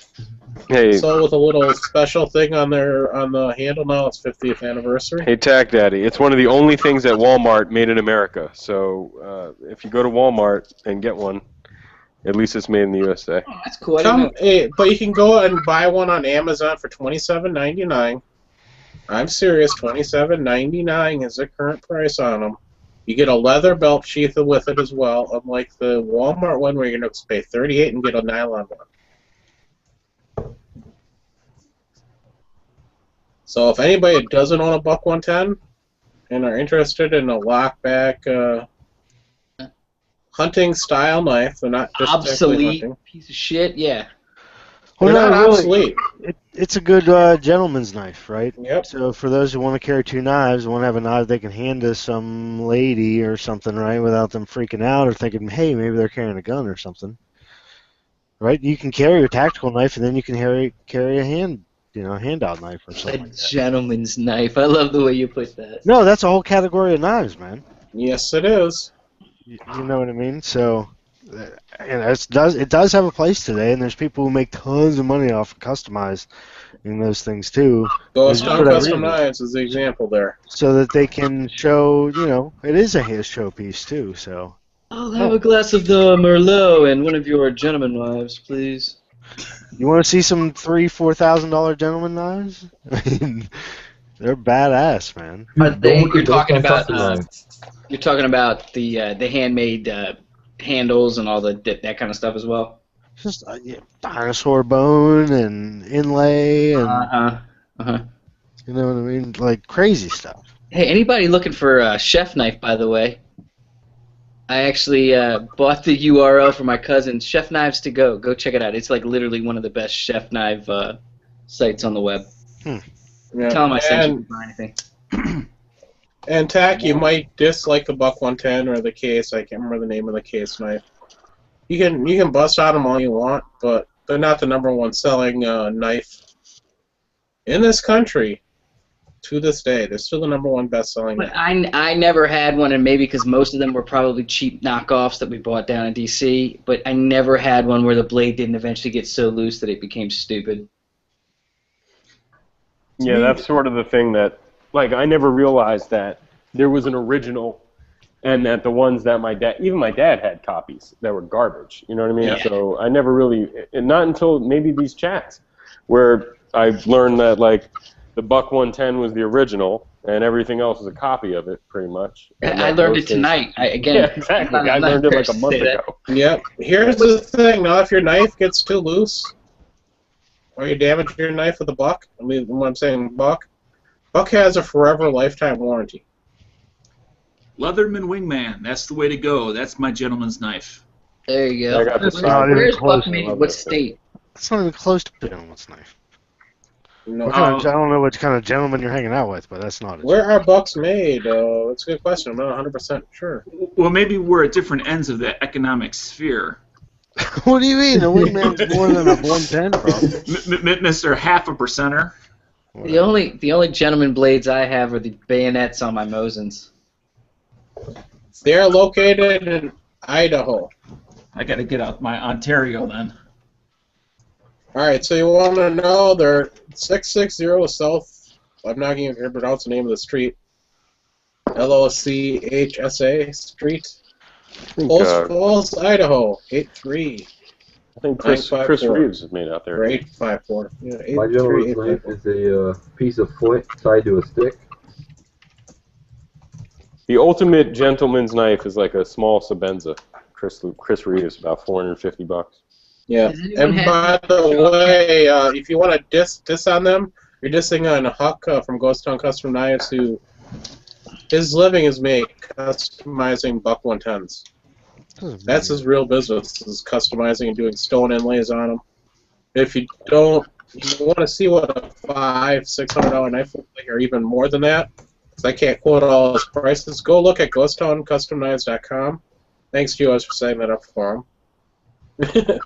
sold with a little special thing on the handle now. It's 50th anniversary. Hey, Tack Daddy, it's one of the only things at Walmart made in America. So if you go to Walmart and get one, at least it's made in the USA. Oh, that's cool. But you can go and buy one on Amazon for $27.99. I'm serious, $27.99 is the current price on them. You get a leather belt sheath with it as well, unlike the Walmart one where you're going to pay $38 and get a nylon one. So if anybody doesn't own a Buck 110 and are interested in a lockback hunting style knife, they're not just obsolete hunting. Piece of shit. Yeah. They're not obsolete. It's a good gentleman's knife, right? Yep. So for those who want to carry 2 knives, want to have a knife they can hand to some lady or something, right, without them freaking out or thinking, hey, maybe they're carrying a gun or something, right? You can carry your tactical knife, and then you can carry a handout knife or something. A gentleman's knife. I love the way you put that. No, that's a whole category of knives, man. Yes, it is. You know what I mean? So, and it does have a place today, and there's people who make tons of money off of customizing those things too. Ghost Custom Knives is the example there. So that they can show, it is a showpiece too. So. I'll have a glass of the Merlot and one of your gentleman knives, please. You want to see some $3,000-$4,000 gentleman knives? I mean, they're badass, man. But you're talking about the handmade handles and all that kind of stuff as well. Just dinosaur bone and inlay and you know what I mean, like crazy stuff. Hey, anybody looking for a chef knife? By the way, I actually bought the URL for my cousin, Chef Knives to Go. Go check it out. It's like literally one of the best chef knife sites on the web. Yeah. Tell him I sent you for anything. And Tack, you might dislike the Buck 110 or the case. I can't remember the name of the case knife. You can bust out them all you want, but they're not the #1 selling knife in this country to this day. They're still the #1 best-selling But knife. I never had one, and maybe because most of them were probably cheap knockoffs that we bought down in DC, but I never had one where the blade didn't eventually get so loose that it became stupid. Yeah, that's sort of the thing that, like, I never realized that there was an original, and that the ones that even my dad had copies that were garbage. You know what I mean? Yeah. So I never really, and not until maybe these chats, where I learned that, like, the Buck 110 was the original, and everything else was a copy of it, pretty much. And I that learned those it things- tonight. Again, Yeah, exactly. I learned it like a month ago. Yep. Here's the thing, now, if your knife gets too loose, or you damage your knife with a buck, I mean, when I'm saying buck has a forever lifetime warranty. Leatherman Wingman, that's the way to go. That's my gentleman's knife. There you go. I got the It's not even Where's close. Buck made? I love What that thing. state? It's not even close to a gentleman's knife. No. What kind of, I don't know what kind of gentleman you're hanging out with, but that's not it. Where are bucks made? That's a good question. I'm not 100% sure. Well, maybe we're at different ends of the economic sphere. What do you mean? The Wingman's more than a 110, bro. Mr. Half a Percenter. The only gentleman blades I have are the bayonets on my Mosins. They're located in Idaho. I got to get out my Ontario then. All right, so you want to know they're 660 South. I'm not going to pronounce the name of the street. LOCHSA Street, Post Falls, Idaho. 83. I think Chris 954. Reeves is made out there. Or 854. Yeah, My gentleman's knife 853. is a piece of flint tied to a stick. The ultimate gentleman's knife is like a small Sabenza. Chris Reeves, about $450. Yeah. Does anyone And by the way, if you want to diss on them, you're dissing on Huck from Ghost Town Custom Knives, who his living is made customizing Buck 110s. That's his real business, is customizing and doing stone inlays on them. If you want to see what a $500-$600 knife looks like, or even more than that, because I can't quote all his prices, go look at ghosttown.customknives.com. Thanks to us for setting that up for him.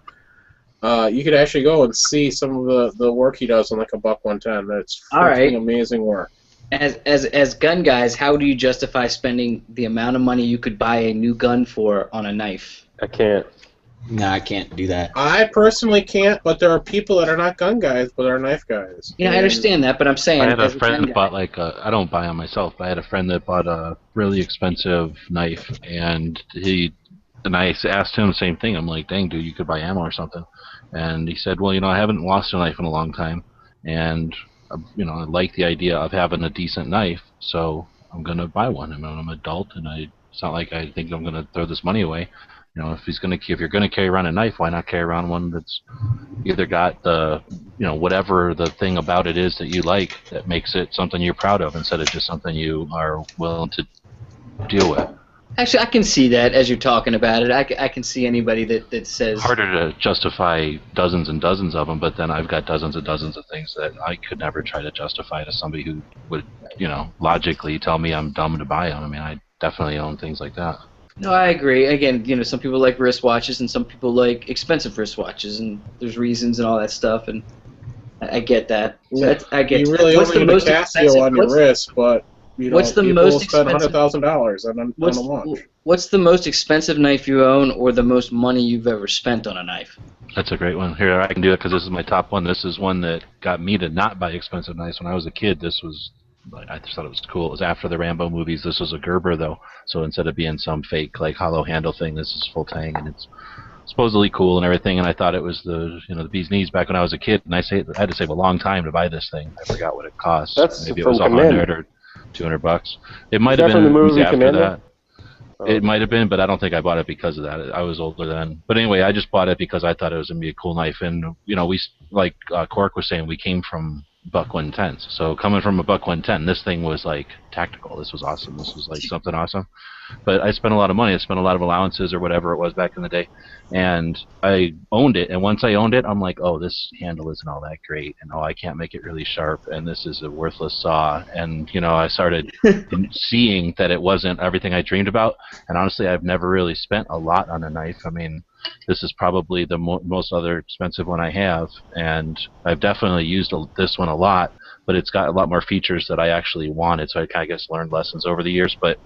You could actually go and see some of the work he does on like a Buck 110. That's All right. freaking amazing work. As gun guys, how do you justify spending the amount of money you could buy a new gun for on a knife? I can't. No, I can't do that. I personally can't, but there are people that are not gun guys, but are knife guys. You know, I understand that, but I'm saying I had a as friend gun that guy- bought I don't buy them myself, but I had a friend that bought a really expensive knife, and I asked him the same thing. I'm like, dang, dude, you could buy ammo or something. And he said, well, I haven't lost a knife in a long time, and I like the idea of having a decent knife, so I'm gonna buy one. I'm an adult, and it's not like I think I'm gonna throw this money away. If you're gonna carry around a knife, why not carry around one that's either got the, whatever the thing about it is that you like that makes it something you're proud of, instead of just something you are willing to deal with. Actually, I can see that as you're talking about it. I can see anybody that says... Harder to justify dozens and dozens of them, but then I've got dozens and dozens of things that I could never try to justify to somebody who would, logically tell me I'm dumb to buy them. I mean, I definitely own things like that. No, I agree. Again, some people like wristwatches and some people like expensive wristwatches, and there's reasons and all that stuff, and I get that. Yeah. I get You really what's only the need a most Casio on your what's- wrist, but what's the people most will spend expensive- $100,000 on a watch. What's the most expensive knife you own, or the most money you've ever spent on a knife? That's a great one. Here, I can do it because this is my top one. This is one that got me to not buy expensive knives. When I was a kid, this was, I just thought it was cool. It was after the Rambo movies. This was a Gerber, though. So instead of being some fake, hollow handle thing, this is full tang, and it's supposedly cool and everything. And I thought it was the bee's knees back when I was a kid. And I had to save a long time to buy this thing. I forgot what it cost. That's Maybe it from was Commando. $100 or $200. It might that have from been the movie after Commando? that. It might have been, but I don't think I bought it because of that. I was older then. But anyway, I just bought it because I thought it was going to be a cool knife. And, we, like Cork was saying, we came from Buck 110s. So coming from a Buck 110, this thing was, tactical. This was awesome. This was, something awesome. but I spent a lot of money. I spent a lot of allowances or whatever it was back in the day, and I owned it. And once I owned it, I'm like, oh, this handle isn't all that great, and oh, I can't make it really sharp, and this is a worthless saw. And I started seeing that it wasn't everything I dreamed about. And honestly, I've never really spent a lot on a knife. I mean, this is probably the most other expensive one I have, and I've definitely used this one a lot, but it's got a lot more features that I actually wanted, so I kind of guess learned lessons over the years. But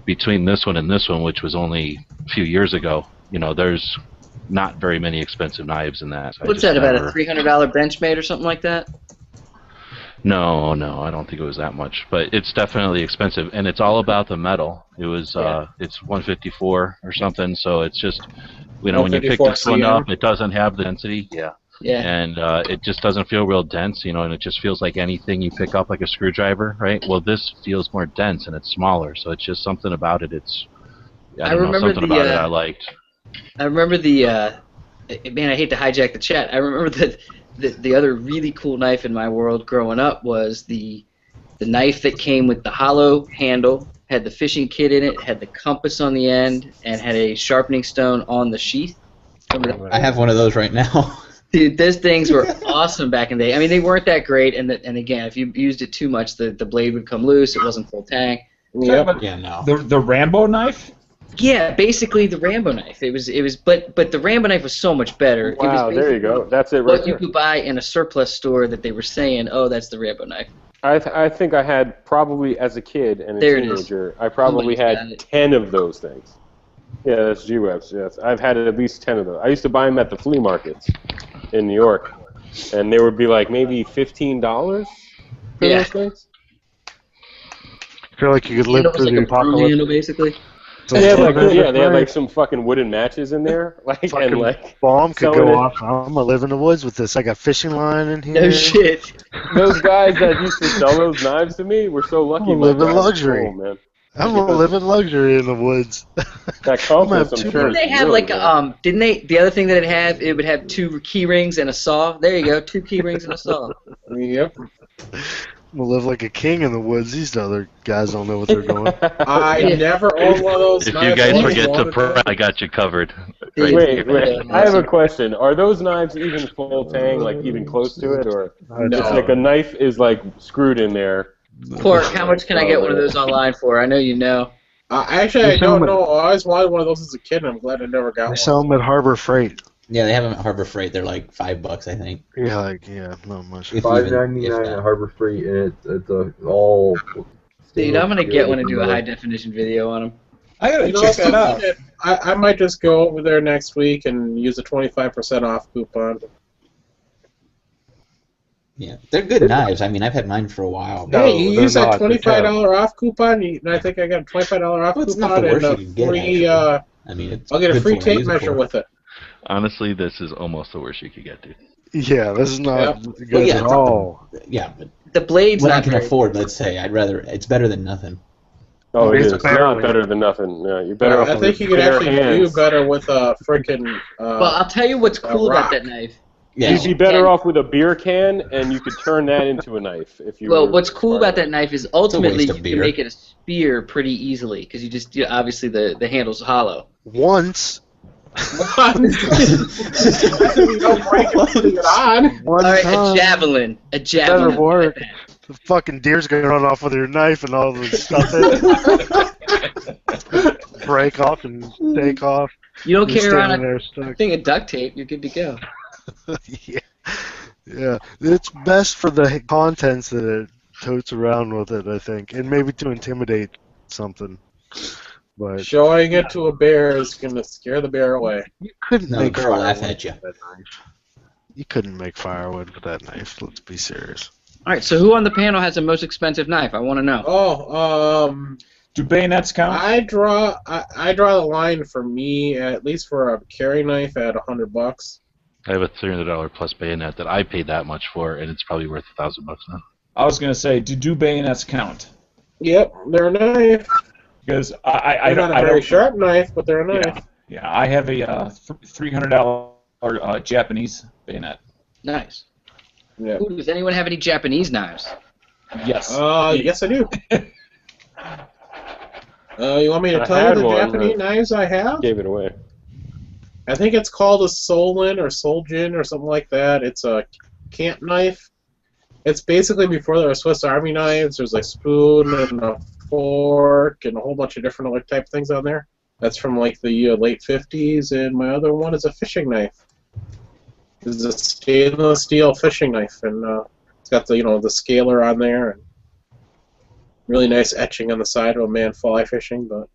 between this one and this one, which was only a few years ago, there's not very many expensive knives in that. What's that, about a $300 Benchmade or something like that? No, I don't think it was that much, but it's definitely expensive, and it's all about the metal. It was, it's 154 or something, so it's just, when you pick this one up, it doesn't have the density, and it just doesn't feel real dense, and it just feels like anything you pick up, like a screwdriver, right? Well, this feels more dense and it's smaller, so it's just something about it. It's, I don't know, something about it I liked. I remember man, I hate to hijack the chat. I remember that. The other really cool knife in my world growing up was the knife that came with the hollow handle, had the fishing kit in it, had the compass on the end, and had a sharpening stone on the sheath. I have one of those right now. Dude, those things were awesome back in the day. I mean, they weren't that great, and again, if you used it too much, the blade would come loose. It wasn't full tang. Yep. Yeah, no. The Rambo knife? Yeah, basically the Rambo knife. It was, but the Rambo knife was so much better. Wow, it was there you go. That's it right what you could buy in a surplus store that they were saying, oh, that's the Rambo knife. I think I had probably, as a kid and a teenager, I probably had 10 of those things. Yeah, that's G-Webs, yes. I've had at least 10 of those. I used to buy them at the flea markets in New York, and they would be like maybe $15 for those things. I feel like you could live through the apocalypse. Handle, basically. They had like some fucking wooden matches in there, and like bomb could go off. I'm gonna live in the woods with this. I got fishing line in here. No shit. Those guys that used to sell those knives to me were so lucky. I'm gonna live in luxury, man. I'm gonna live in luxury in the woods. That compass, I'm sure. Didn't they have like Didn't they? The other thing that it would have 2 key rings and a saw. There you go, 2 key rings and a saw. Yep. I'm gonna live like a king in the woods. These other guys don't know what they're doing. I never owned one of those. If you guys forget to prep, I got you covered. Wait. I have a question. Are those knives even full tang, like even close to it, or just like a knife is like screwed in there? Pork, how much can I get one of those online for? I know you know. Actually, I don't know. I always wanted one of those as a kid, and I'm glad I never got one. They sell them at Harbor Freight. Yeah, they have them at Harbor Freight. They're like $5, I think. Yeah, not much. $5.99 at Harbor Freight, and it's all. Dude, I'm gonna get one and do a high definition video on them. I gotta check that out. I might just go over there next week and use a 25% off coupon. Yeah, they're good knives. I mean, I've had mine for a while. Hey, you use that $25 off coupon, and I think I got a $25 off coupon it's not the worst and you can a get, free. I mean, I'll get a free tape measure with it. Honestly, this is almost the worst you could get, dude. Yeah, this is not good at all. But the blade's what not I can very afford, let's say, it's better than nothing. Oh, it is. It's not better than nothing. Yeah, you're better off. I think you could actually do better with a freaking. Well, I'll tell you what's cool about that knife. Yeah. You'd be better off with a beer can, and you could turn that into a knife. If you. Well, what's cool about that knife is ultimately you can make it a spear pretty easly because obviously the handle's hollow. Once. All right, a javelin. That'll work. The fucking deer's gonna run off with your knife and all the stuff in it. Break off and take off. You don't carry around a thing of duct tape, you're good to go. Yeah. It's best for the contents that it totes around with it, I think, and maybe to intimidate something. But showing it to a bear is gonna scare the bear away. You couldn't make firewood laugh at you. With that knife. You couldn't make firewood with that knife. Let's be serious. All right, so who on the panel has the most expensive knife? I want to know. Do bayonets count? I draw the line for me, at least for a carry knife, at $100. I have a $300 plus bayonet that I paid that much for, and it's probably worth $1,000 now. I was gonna say, do bayonets count? Yep, they're a knife. Because they're not a very sharp knife, but they're a knife. Yeah, I have a $300 Japanese bayonet. Nice. Yeah. Ooh, does anyone have any Japanese knives? Yes. Yes, I do. You want me to I tell you had the one, Japanese knives I have? Gave it away. I think it's called a Solin or Soljin or something like that. It's a camp knife. It's basically before there were Swiss Army knives. There's like spoon and a fork and a whole bunch of different other type things on there. That's from like the late 50s. And my other one is a fishing knife. This is a stainless steel fishing knife, and it's got the the scaler on there and really nice etching on the side of a man fly fishing. But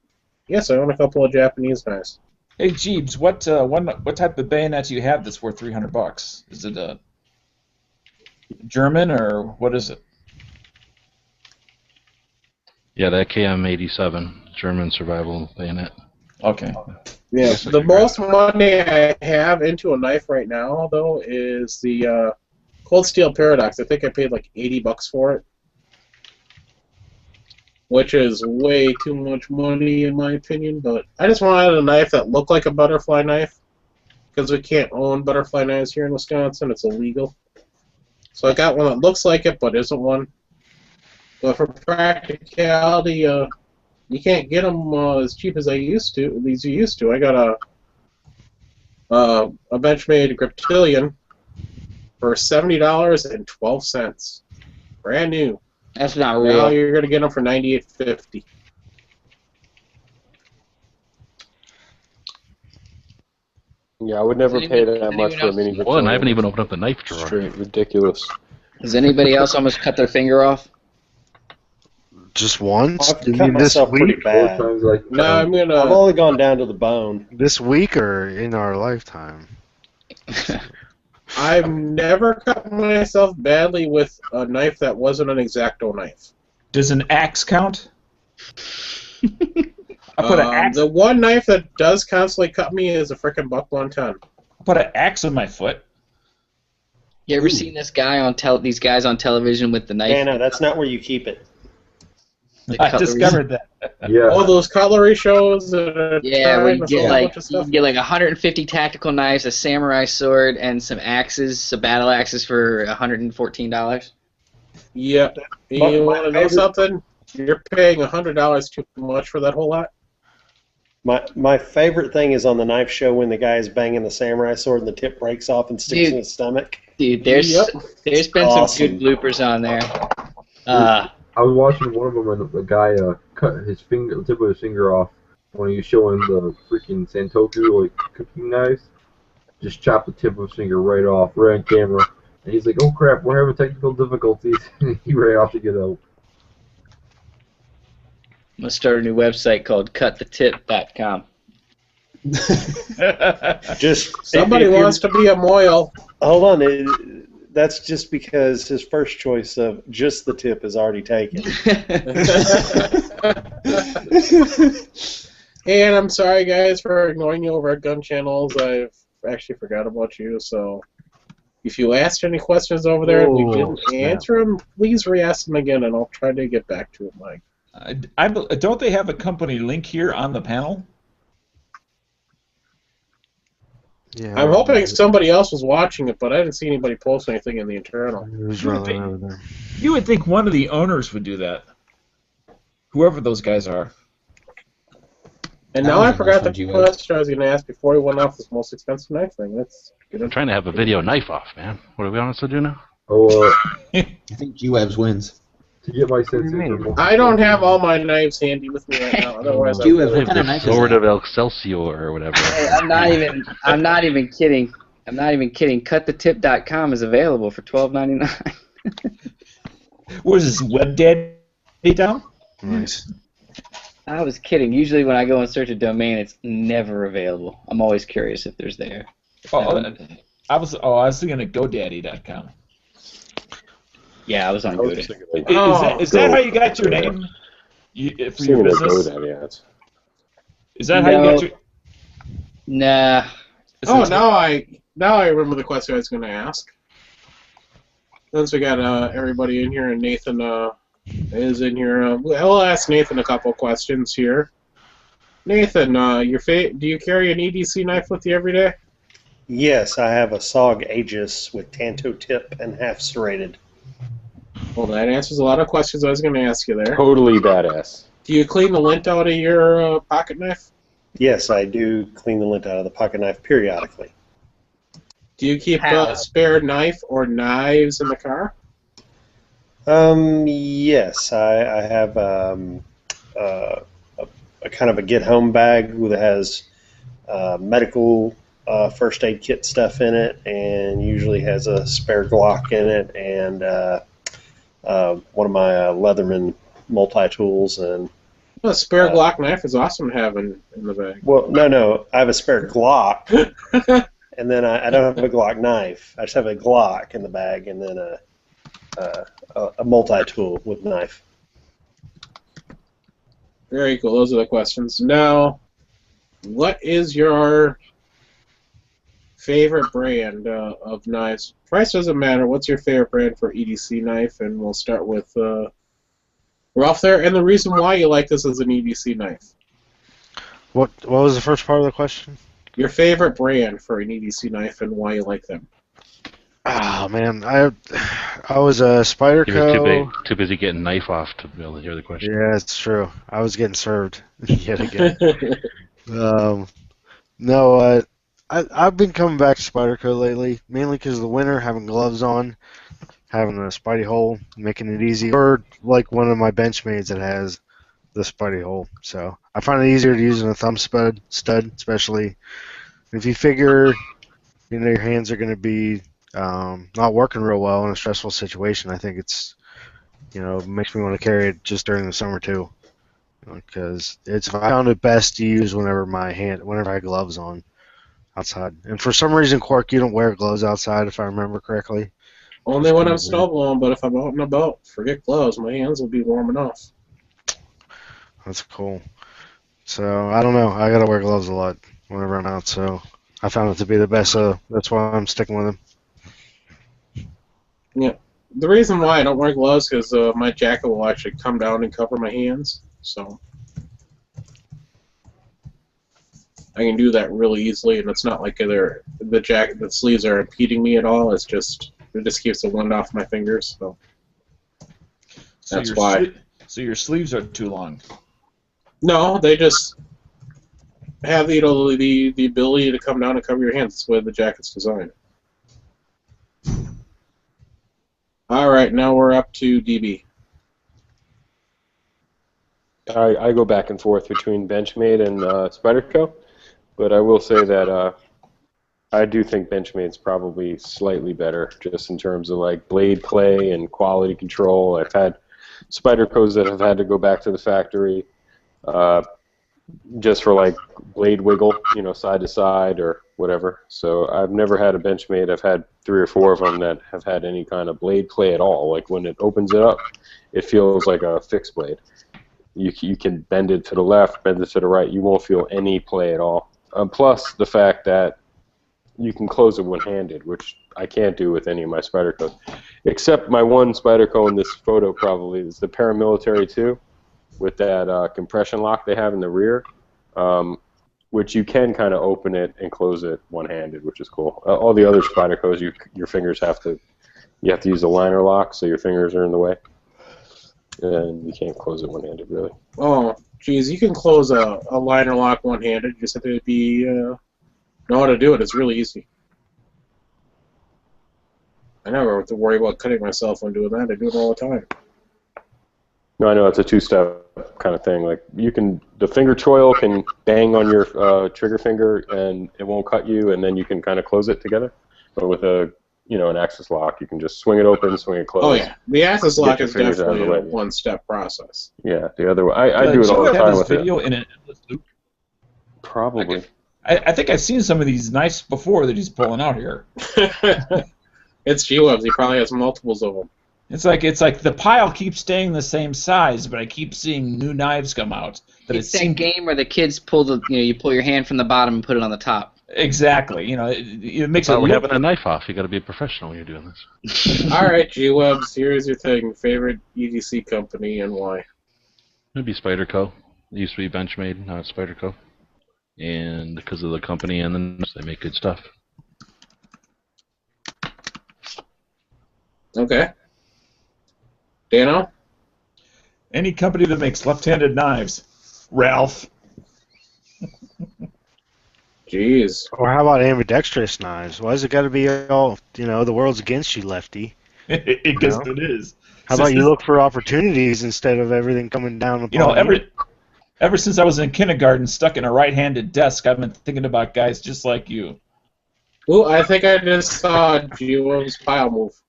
yes, I own a couple of Japanese knives. Hey Jeeves, what type of bayonet do you have that's worth $300? Is it a German or what is it? Yeah, that KM87 German survival bayonet. Okay. Yeah, the most money I have into a knife right now, though, is the Cold Steel Paradox. I think I paid like $80 for it, which is way too much money in my opinion. But I just wanted a knife that looked like a butterfly knife, because we can't own butterfly knives here in Wisconsin. It's illegal. So I got one that looks like it, but isn't one. But for practicality, you can't get them as cheap as I used to. These you used to. I got a Benchmade Griptilian for $70.12, brand new. That's not Now real. you're gonna get them for $98.50. Yeah, I would never Does pay anyone- that much for a mini. Well, and I haven't even opened up the knife drawer. Straight ridiculous. Does anybody else almost cut their finger off? Just once? I've You cut mean this myself pretty week? bad. Times like No, I'm I've gonna. only gone down to the bone. This week or in our lifetime? I've never cut myself badly with a knife that wasn't an X-Acto knife. Does an axe count? I put an axe. The one knife that does constantly cut me is a frickin' buck 110. I put an axe on my foot. You ever seen this guy on these guys on television with the knife? Yeah, no, that's not where you keep it. the I cutlery? discovered that. Yeah. All those cutlery shows that are Yeah, where you trying to get sell a like bunch of stuff. 150 tactical knives, a samurai sword, and some axes, some battle axes for $114. Yep. You My want to know favorite- something? You're paying $100 too much for that whole lot. My favorite thing is on the knife show when the guy is banging the samurai sword and the tip breaks off and sticks Dude. in his stomach. Dude, there's Yep. been Awesome. some good bloopers on there. I was watching one of them and the guy cut his finger, the tip of his finger off when he was showing the freaking Santoku like cooking knives. Just chopped the tip of his finger right off, right on camera. And he's like, "Oh crap, we're having technical difficulties." He ran off to get help. I'm gonna start a new website called cutthetip.com. Just Somebody if you- wants to be a moil. Hold on, that's just because his first choice of just the tip is already taken. And I'm sorry, guys, for ignoring you over at Gun Channels. I've actually forgot about you, so if you asked any questions over there and we Oh, didn't snap. answer them, please re-ask them again, and I'll try to get back to it, Mike. Don't they have a company link here on the panel? Yeah, I'm hoping somebody else was watching it, but I didn't see anybody post anything in the internal. Who's running over there? You would think one of the owners would do that. Whoever those guys are. And That now was I a forgot nice the one, G-Web. question I was going to ask before we went off this most expensive knife thing. Let's get I'm into trying to have a video knife off, man. What are we on to do now? Oh, I think G-Webs wins. to get my do you mean? sense. I don't have all my knives handy with me right now. Otherwise, I Do you would. have- What kind of The knife is Sword that? of Excelsior or whatever. Hey, I'm not even kidding. I'm not even kidding. Cutthetip.com is available for $12.99. What is this, Web Daddy down? Nice. I was kidding. Usually when I go and search a domain, it's never available. I'm always curious if there's there. I was thinking of GoDaddy.com. Yeah, I was on I was GoDaddy. thinking like, Is that how you got your name for your seeing it go business? that, yeah. It's- Is that how you got your? Nah. Oh, now I remember the question I was going to ask. Since we got everybody in here and Nathan is in here, I'll ask Nathan a couple questions here. Nathan, do you carry an EDC knife with you every day? Yes, I have a SOG Aegis with Tanto tip and half serrated. Well, that answers a lot of questions I was going to ask you there. Totally badass. Do you clean the lint out of your pocket knife? Yes, I do clean the lint out of the pocket knife periodically. Do you keep How? a spare knife or knives in the car? Yes, I have a kind of a get home bag that has medical first aid kit stuff in it, and usually has a spare Glock in it, and one of my Leatherman multi tools. And A spare Glock knife is awesome to have in the bag. well, no, I have a spare Glock, and then I don't have a Glock knife. I just have a Glock in the bag, and then a multi tool with knife. Very cool. Those are the questions. Now, what is your favorite brand of knives? Price doesn't matter. What's your favorite brand for EDC knife? And we'll start with Ralph there. And the reason why you like this as an EDC knife. What was the first part of the question? Your favorite brand for an EDC knife and why you like them. Oh man, I was a He was Spyderco. too busy getting knife off to be able to hear the question. Yeah, it's true. I was getting served yet again. No, I've been coming back to Spyderco lately, mainly because of the winter, having gloves on, having a Spidey hole, making it easy. Or like one of my Benchmades that has the Spidey hole. So I find it easier to use than a thumb stud, especially if you figure your hands are going to be not working real well in a stressful situation. I think it's makes me want to carry it just during the summer too, because I found it best to use whenever I have gloves on outside. And for some reason, Quark, you don't wear gloves outside, if I remember correctly. Only when I'm snowblowing, but if I'm out and about, forget gloves. My hands will be warm enough. That's cool. So I don't know. I gotta wear gloves a lot whenever I'm out. So I found it to be the best. So that's why I'm sticking with them. Yeah. The reason why I don't wear gloves is my jacket will actually come down and cover my hands. So I can do that really easily, and it's not like the sleeves are impeding me at all. It just keeps the wind off my fingers. So that's why. So your sleeves are too long. No, they just have the ability to come down and cover your hands. That's the way the jacket's designed. All right, now we're up to DB. I go back and forth between Benchmade and Spyderco, but I will say that I do think Benchmade's probably slightly better, just in terms of like blade play and quality control. I've had Spydercos that have had to go back to the factory just for like blade wiggle, side to side or whatever. So I've never had a Benchmade. I've had 3 or 4 of them that have had any kind of blade play at all. Like when it opens it up, it feels like a fixed blade. You can bend it to the left, bend it to the right. You won't feel any play at all. Plus the fact that you can close it one-handed, which I can't do with any of my Spydercos. Except my one Spyderco in this photo probably is the Paramilitary 2 with that compression lock they have in the rear, which you can kind of open it and close it one-handed, which is cool. All the other Spydercos, your fingers you have to use a liner lock, so your fingers are in the way, and you can't close it one-handed really. Oh, geez, you can close a liner lock one-handed. You just have to know how to do it. It's really easy. I never have to worry about cutting myself when doing that. I do it all the time. No, I know it's a 2-step kind of thing. Like the finger choil can bang on your trigger finger and it won't cut you, and then you can kind of close it together. But with an axis lock, you can just swing it open, swing it closed. Oh yeah, the axis lock is fingers out of definitely the a way. one-step process. Yeah, the other way. I do it all the have time this with video it. in an endless loop. Probably. I think I've seen some of these knives before that he's pulling out here. It's G-Webs. He probably has multiples of them. It's like the pile keeps staying the same size, but I keep seeing new knives come out. It's that game where the kids you pull your hand from the bottom and put it on the top. Exactly. It makes it We're look. having a knife off. You got to be a professional when you're doing this. All right, G-Webs, here's your thing. Favorite EDC company and why? It'd be Spyderco. It used to be Benchmade, now it's Spyderco. And because of the company and then they make good stuff. Okay. Dano? Any company that makes left-handed knives. Ralph. Jeez. Or how about ambidextrous knives? Why is it got to be all, the world's against you, lefty? It guess it is. How about you look for opportunities instead of everything coming down upon you? Ever since I was in kindergarten, stuck in a right-handed desk, I've been thinking about guys just like you. Ooh, I think I just saw Jiwo's pile move.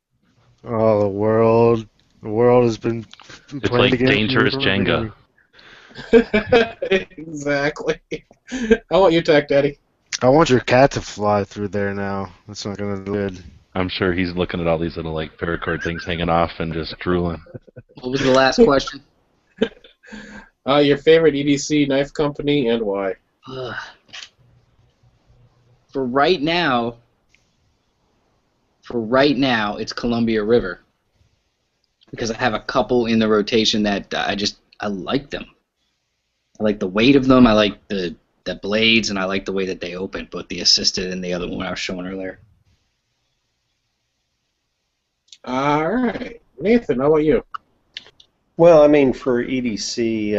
Oh, the world has been. It's like dangerous Jenga. Exactly. How about you, Tech Daddy? I want your cat to fly through there now. That's not gonna do good. I'm sure he's looking at all these little like paracord things hanging off and just drooling. What was the last question? Your favorite EDC knife company and why? For right now, it's Columbia River because I have a couple in the rotation that I like them. I like the weight of them. I like the blades, and I like the way that they open, both the assisted and the other one I was showing earlier. All right, Nathan, how about you? Well, I mean, for EDC,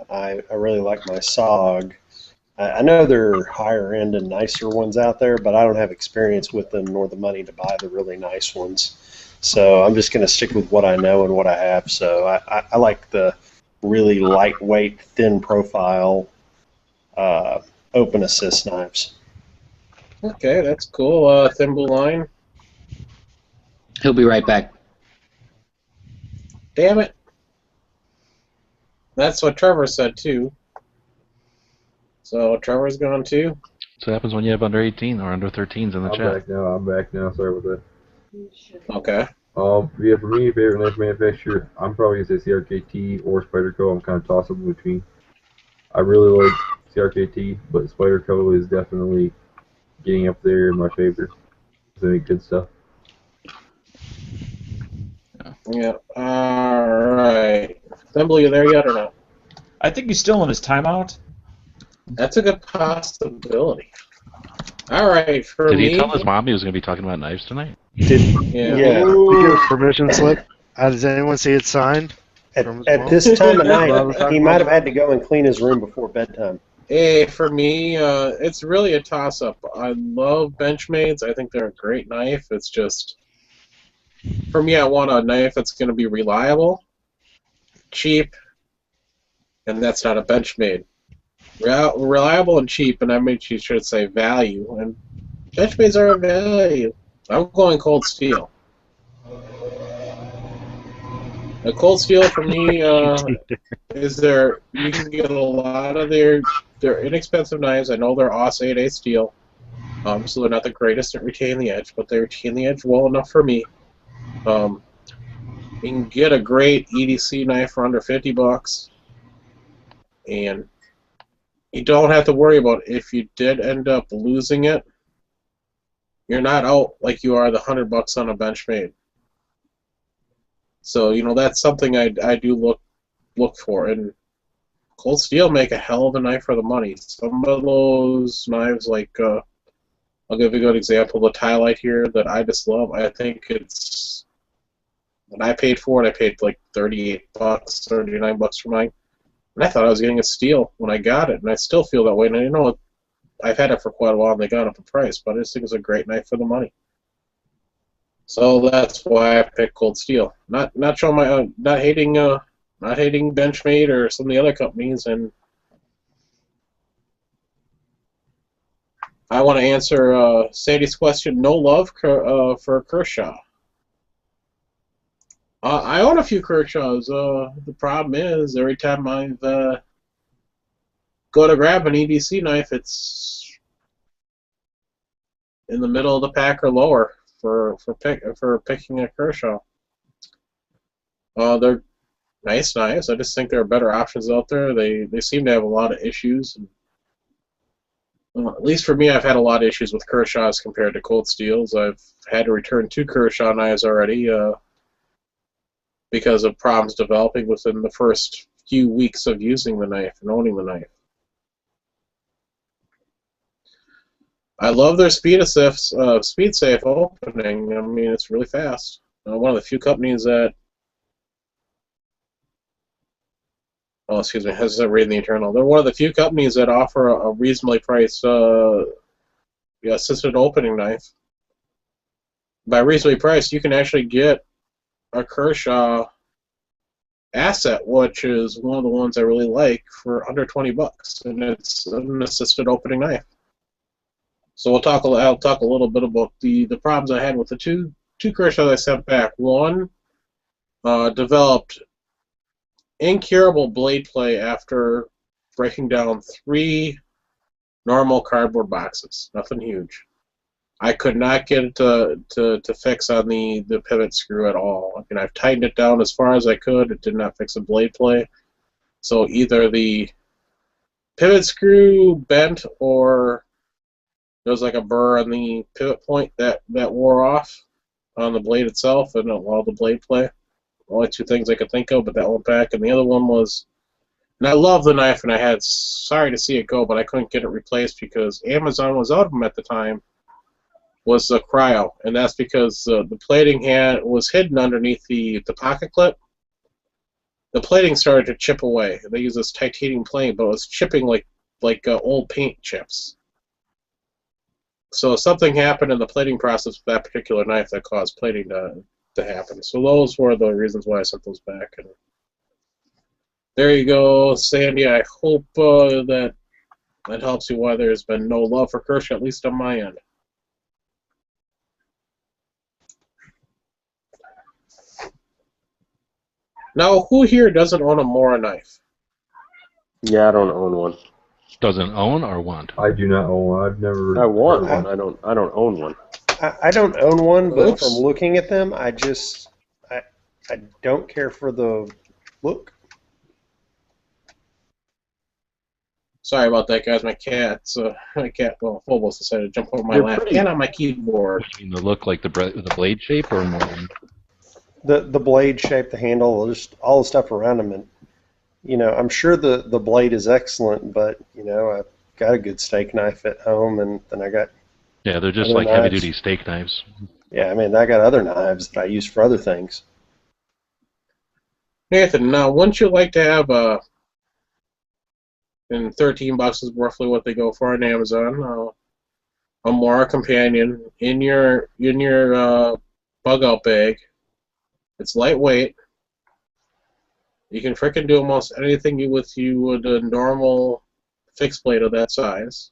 I really like my SOG. I know there are higher end and nicer ones out there, but I don't have experience with them nor the money to buy the really nice ones. So I'm just going to stick with what I know and what I have. So I like the really lightweight, thin profile, open assist knives. Okay, that's cool. Thimble line. He'll be right back. Damn it. That's what Trevor said too. So Trevor's gone too. So it happens when you have under 18 or under 13s in the chat. I'm back now. Sorry about that. Okay. Yeah, for me, favorite knife manufacturer, I'm probably going to say CRKT or Spyderco. I'm kind of toss-up between. I really like CRKT, but Spyderco is definitely getting up there in my favor. They make good stuff. Yeah. All right. Thimble, you there yet or not? I think he's still in his timeout. That's a good possibility. All right, for Did me. he tell his mom he was going to be talking about knives tonight? Yeah. Yeah. Did you give permission slip? Does anyone see it signed? At this time of night, he might have had to go and clean his room before bedtime. Hey, for me, it's really a toss-up. I love Benchmades. I think they're a great knife. It's just, for me, I want a knife that's going to be reliable, cheap, and that's not a Benchmade. Reliable and cheap, and I made you should say value. And Benchmades are a value. I'm going Cold Steel. A Cold Steel for me is you can get a lot of their inexpensive knives. I know they're AUS 8A steel, so they're not the greatest at retaining the edge, but they retain the edge well enough for me. You can get a great EDC knife for under $50, and you don't have to worry about if you did end up losing it. You're not out like you are the $100 on a Benchmade. So that's something I do look for, and Cold Steel make a hell of a knife for the money. Some of those knives, like I'll give you a good example, the Tylite here that I just love. I think it's when I paid for it, I paid like $38, $39 for mine, and I thought I was getting a steal when I got it, and I still feel that way. And I've had it for quite a while, and they got up in price, but I just think it's a great knife for the money. So that's why I picked Cold Steel. Not showing my not hating Benchmade or some of the other companies, and I want to answer Sadie's question. No love for Kershaw. I own a few Kershaws. The problem is every time I go to grab an EDC knife, it's in the middle of the pack or lower for picking a Kershaw. They're nice knives. I just think there are better options out there. They seem to have a lot of issues. At least for me, I've had a lot of issues with Kershaws compared to Cold Steels. I've had to return 2 Kershaw knives already because of problems developing within the first few weeks of using the knife and owning the knife. I love their speed safe opening. I mean, it's really fast. One of the few companies that Oh, excuse me. I was reading the Eternal. They're one of the few companies that offer a reasonably priced assisted opening knife. By reasonably priced, you can actually get a Kershaw Asset, which is one of the ones I really like, for under $20, and it's an assisted opening knife. So I'll talk a little bit about the problems I had with the two Kershaws I sent back. One developed incurable blade play after breaking down 3 normal cardboard boxes. Nothing huge. I could not get it to fix on the pivot screw at all. I mean, I've tightened it down as far as I could. It did not fix the blade play. So either the pivot screw bent, or there was like a burr on the pivot point that wore off on the blade itself and allowed the blade play. Only 2 things I could think of, but that went back. And the other one was, and I love the knife, and I had, sorry to see it go, but I couldn't get it replaced because Amazon was out of them at the time, was the cryo. And that's because the plating was hidden underneath the pocket clip. The plating started to chip away. They use this titanium plating, but it was chipping like old paint chips. So something happened in the plating process with that particular knife that caused plating to happen. So those were the reasons why I sent those back. And there you go, Sandy. I hope that helps you why there's been no love for Kershaw, at least on my end. Now, who here doesn't own a Mora knife? Yeah, I don't own one. Doesn't own or want? I do not own one. I've never. I want one. I don't own one. I don't own one, but Oops. from looking at them, I don't care for the look. Sorry about that, guys. My cat, Phobos decided to jump over my lap and on my keyboard. You mean the look like the blade shape or more? The blade shape, the handle, just all the stuff around them, and I'm sure the blade is excellent, but I've got a good steak knife at home, and then I got Yeah, they're just other like knives. heavy-duty steak knives. Yeah, I mean, I got other knives that I use for other things. Nathan, now, wouldn't you like to have and $13 is roughly what they go for on Amazon, a Mora companion in your bug out bag? It's lightweight. You can frickin' do almost anything you would a normal fixed blade of that size.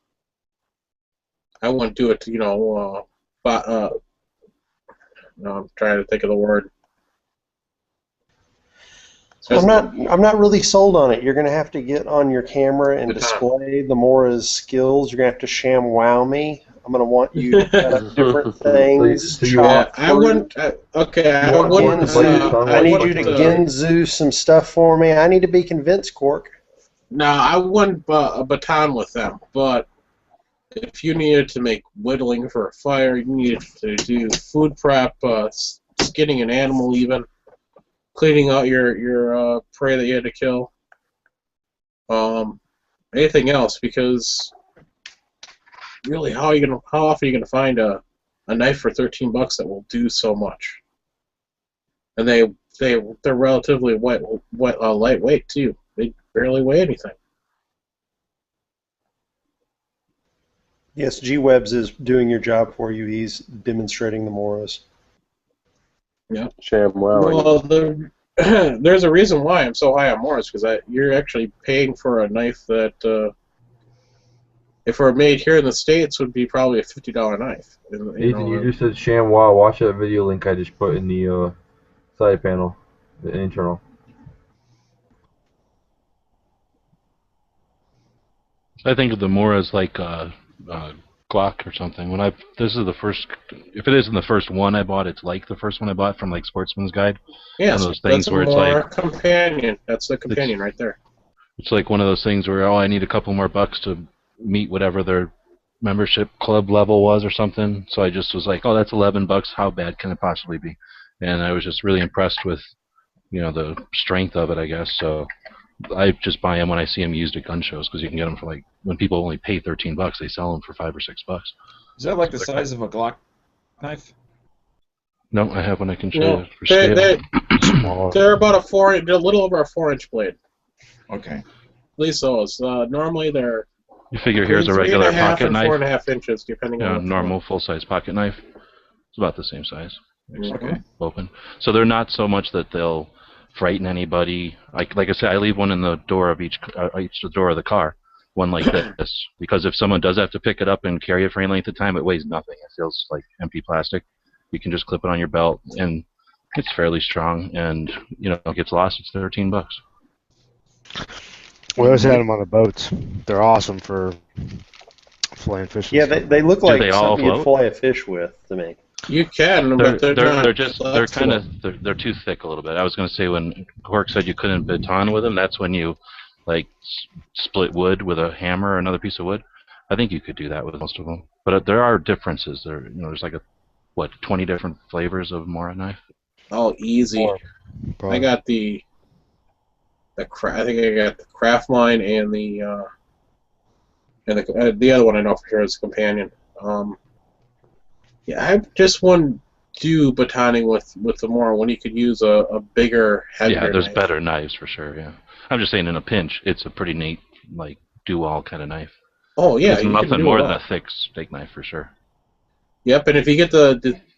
I wouldn't do it, no, I'm trying to think of the word. I'm not really sold on it. You're going to have to get on your camera and display the Mora's skills. You're going to have to sham wow me. I'm going to want you to set up different things. So you want- I wouldn't. Okay, I want wouldn't. Ginzu? I need you to Ginzu some stuff for me. I need to be convinced, Cork. No, I wouldn't a baton with them. But if you needed to make whittling for a fire, you needed to do food prep, skinning an animal, even cleaning out your prey that you had to kill. Anything else? Because really, how often are you gonna find a knife for $13 that will do so much? And they're relatively lightweight too. They barely weigh anything. Yes, G-Webs is doing your job for you. He's demonstrating the Moras. Yeah. Sham wow. Well, there's a reason why I'm so high on Moras, because you're actually paying for a knife that, if it were made here in the States, would be probably a $50 knife. Nathan, you just said ShamWow. Watch that video link I just put in the side panel, the internal. I think of the Mora as like Glock or something. This is the first. If it isn't the first one I bought, it's like the first one I bought from like Sportsman's Guide. Yes, one of those things that's where it's more like companion. That's the companion right there. It's like one of those things where I need a couple more bucks to meet whatever their membership club level was or something. So I just was like, oh, that's $11. How bad can it possibly be? And I was just really impressed with, the strength of it, I guess. So I just buy them when I see them used at gun shows, because you can get them for like, when people only pay $13, they sell them for $5 or $6. Is that like the size of a Glock knife? No, I have one I can show No, you for scale. they're about a little over a 4-inch blade. Okay. At least those. Normally they're You figure here's a between 3.5 regular pocket and knife, 4.5 inches, depending on what you normal want. full-size pocket knife. It's about the same size. Okay. Open. So they're not so much that they'll frighten anybody. Like I said, I leave one in the door of each door of the car, one like this, because if someone does have to pick it up and carry it for any length of time, it weighs nothing. It feels like empty plastic. You can just clip it on your belt, and it's fairly strong. And if it gets lost, it's $13. We always had them on the boats. They're awesome for filleting fish. Yeah, they look like they all something you'd float? fillet a fish with to me. You can, but they're not. They're too thick a little bit. I was going to say when Cork said you couldn't baton with them, that's when you split wood with a hammer or another piece of wood. I think you could do that with most of them, but there are differences. There's 20 different flavors of Mora knife. Oh, easy. Probably. I got the I think I got the craft line and the other one I know for sure is companion. Yeah, I just wouldn't do batoning with the Mora when you could use a bigger, heavier. Yeah, there's knife. better knives for sure. Yeah, I'm just saying in a pinch, it's a pretty neat do-all kind of knife. Oh yeah, it's you can nothing do more a than lot. a thick steak knife for sure. Yep, and if you get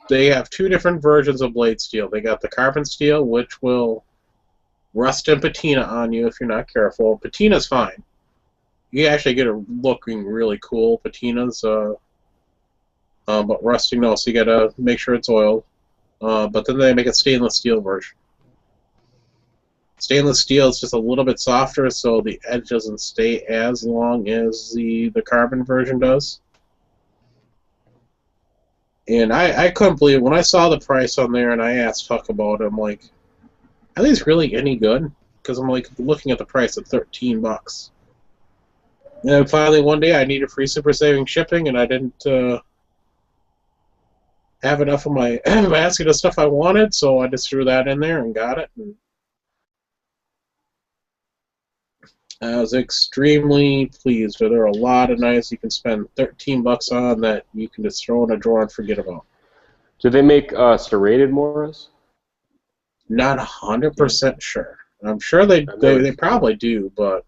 they have two different versions of blade steel. They got the carbon steel, which will rust and patina on you if you're not careful. Patina's fine. You actually get it looking really cool. Patina's, but rusting no. So you gotta make sure it's oiled. But then they make a stainless steel version. Stainless steel is just a little bit softer, so the edge doesn't stay as long as the carbon version does. And I couldn't believe it. When I saw the price on there and I asked Huck about it, I'm like, are these really any good? Because I'm looking at the price at $13. And then finally one day I needed free super saving shipping, and I didn't have enough of my basket of stuff I wanted, so I just threw that in there and got it. And I was extremely pleased. There are a lot of knives you can spend $13 on that you can just throw in a drawer and forget about. Do they make serrated Moras? Not 100% sure. I'm sure they probably do, but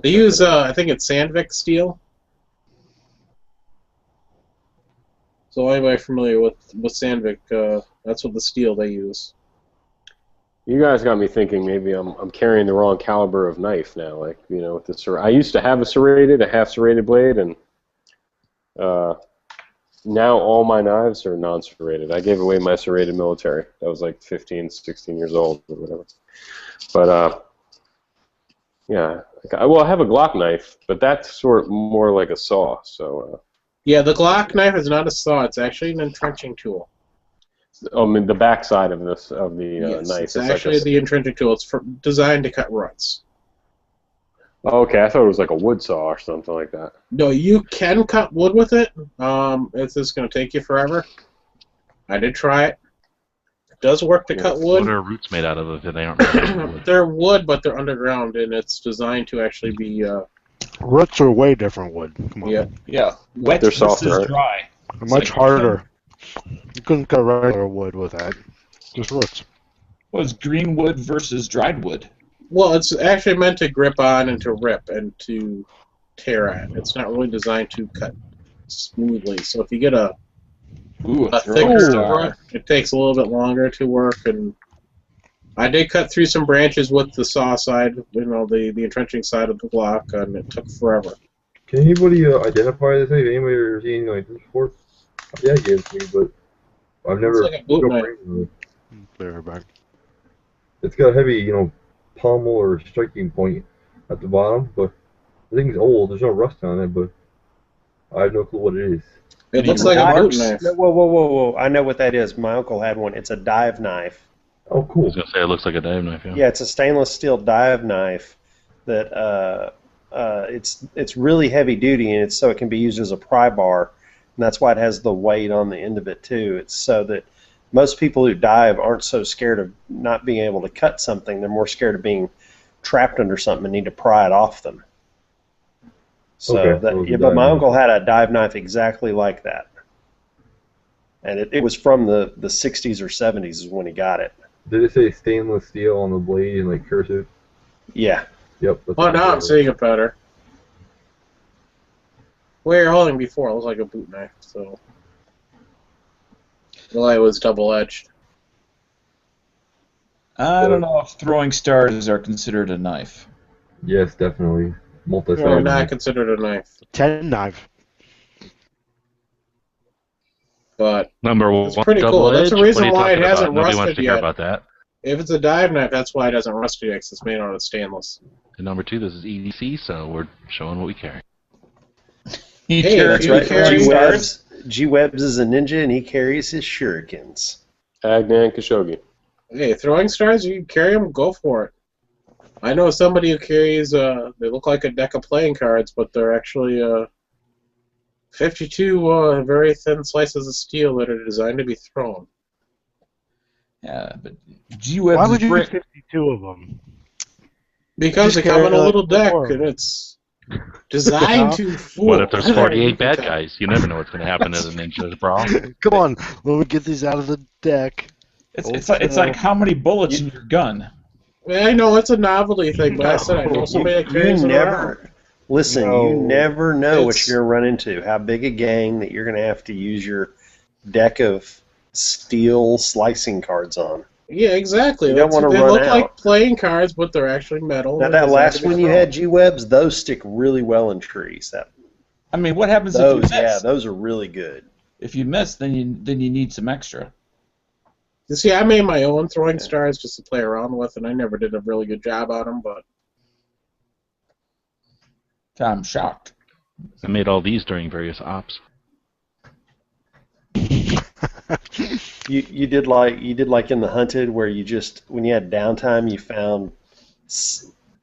they use I think it's Sandvik steel. So anybody familiar with Sandvik, that's what the steel they use. You guys got me thinking maybe I'm carrying the wrong caliber of knife now. With the I used to have a half serrated blade, and now all my knives are non-serrated. I gave away my serrated military. That was 15, 16 years old or whatever. But yeah, I have a Glock knife, but that's more like a saw. So yeah, the Glock knife is not a saw. It's actually an entrenching tool. I mean, the backside of the Yes, knife. it's actually the entrenching tool. It's designed to cut ruts. Oh, okay, I thought it was like a wood saw or something like that. No, you can cut wood with it. It's just going to take you forever. I did try it. It does work to cut wood. What are roots made out of if they aren't made out of wood? They're wood, but they're underground, and it's designed to actually be... Roots are way different wood. Come on. Yeah. Wet They're versus softer, right? dry. Much harder. You couldn't cut regular wood with that. Just roots. Well, it's green wood versus dried wood. Well, it's actually meant to grip on and to rip and to tear at. It's not really designed to cut smoothly. So if you get a thicker root, it takes a little bit longer to work. And I did cut through some branches with the saw side, the entrenching side of the Glock, and it took forever. Can anybody identify this knife? Anybody ever seen anything like this before? Yeah, it gives me, but I've never. It's like a boot knife. There, back. It's got a heavy, pommel or striking point at the bottom, but the thing's old. There's no rust on it, but I have no clue what it is. It looks like a boot knife. Whoa. I know what that is. My uncle had one. It's a dive knife. Oh, I cool. was gonna say it looks like a dive knife. Yeah. Yeah, it's a stainless steel dive knife that it's really heavy duty, and so it can be used as a pry bar, and that's why it has the weight on the end of it too. It's so that most people who dive aren't so scared of not being able to cut something. They're more scared of being trapped under something and need to pry it off them. So Okay, but my uncle had a dive knife exactly like that, and it was from the 60s or 70s is when he got it. Did it say stainless steel on the blade in cursive? Yeah. Yep. that's Well, now I'm what seeing it better. Where you're holding before, it was like a boot knife, so. Well, it was double-edged. I don't know if throwing stars are considered a knife. Yes, definitely. They're Multi-sided. not considered a knife, 10 knife. but Number one, it's pretty cool. That's the double-edged? reason What are why you it talking hasn't about? Nobody wants rusted to hear yet. about that. If it's a dive knife, that's why it hasn't rusted yet, 'cause it's made out of stainless. And number two, this is EDC, so we're showing what we carry. He Hey, carries that's right. throwing stars. G-Webs is a ninja, and he carries his shurikens. Agnan Khashoggi. Hey, throwing stars, you can carry them, go for it. I know somebody who carries, they look like a deck of playing cards, but they're actually 52 very thin slices of steel that are designed to be thrown. Yeah, but G-Webs Why would you is use 52 of them? Because Just they come in a carry, little like, deck, four. and it's designed to fool. What if there's 48 bad guys? You never know what's going to happen to the ninja brawl. Come on, let me get these out of the deck. It's like how many bullets in your gun? I know it's a novelty thing, but I said I know somebody that carries You them around. never listen. No, you never know what it's- you're going to run into. How big a gang that you're going to have to use your deck of steel slicing cards on. Yeah, exactly. You don't That's- wanna they run look out. like playing cards, but they're actually metal. Now and that designed last to be one you thrown. had, G-Webs, those stick really well in trees. I mean, what happens if Those, you miss? those are really good. If you miss, then you need some extra. You see, I made my own throwing stars just to play around with, and I never did a really good job on them, but I'm shocked. I made all these during various ops. You did like in the Hunted where you just when you had downtime you found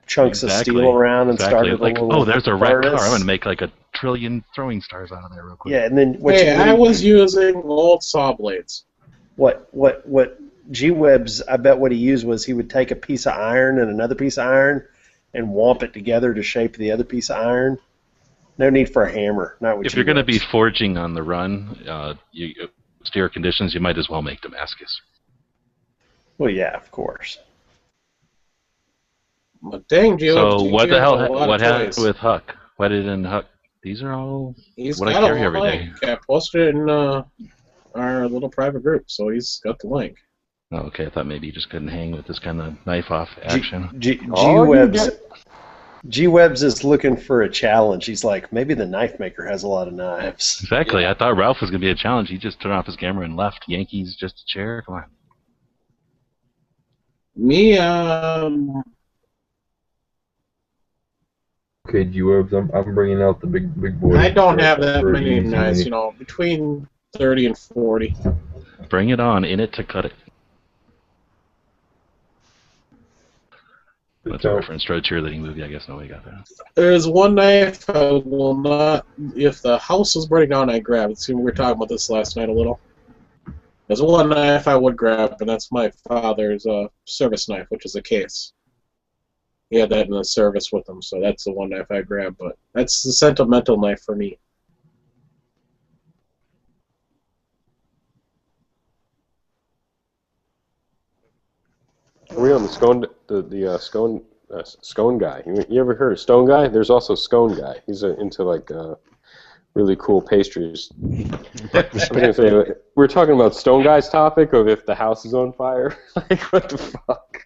chunks of steel around and started like, a little oh, there's a red car. furnace. I'm going to make like a trillion throwing stars out of there real quick. Yeah, and then I was using old saw blades. what G-Webs, I bet what he used was he would take a piece of iron and another piece of iron and womp it together to shape the other piece of iron. No need for a hammer. Not with If you're going to be G-Webs. forging on the run, steer conditions, you might as well make Damascus. Well, yeah, of course. Well, dang, Gio. So what the hell? has a lot What of happened toys. with Huck? Why didn't Huck? These are all He's what I got carry a every day. link. I posted it in our little private group, so he's got the link. Oh, okay, I thought maybe you just couldn't hang with this kind of knife off action. G-Webs is looking for a challenge. He's like, maybe the knife maker has a lot of knives. Exactly. I thought Ralph was going to be a challenge. He just turned off his camera and left. Yankees, just a chair. Come on. Me, Okay, G-Webs, I'm bringing out the big boys. I don't have that For many easy. knives, between 30 and 40. Bring it on. In it to cut it. That's a reference to a cheerleading movie. I guess nobody got that. There's one knife I will not, if the house is burning down, I grab it. See, we were talking about this last night a little. There's one knife I would grab, and that's my father's service knife, which is a case. He had that in the service with him, so that's the one knife I grab, but that's the sentimental knife for me. Are we on the scone guy? You ever heard of Stone Guy? There's also Scone Guy. He's into like really cool pastries. I was gonna say, we're talking about Stone Guy's topic of if the house is on fire. Like what the fuck?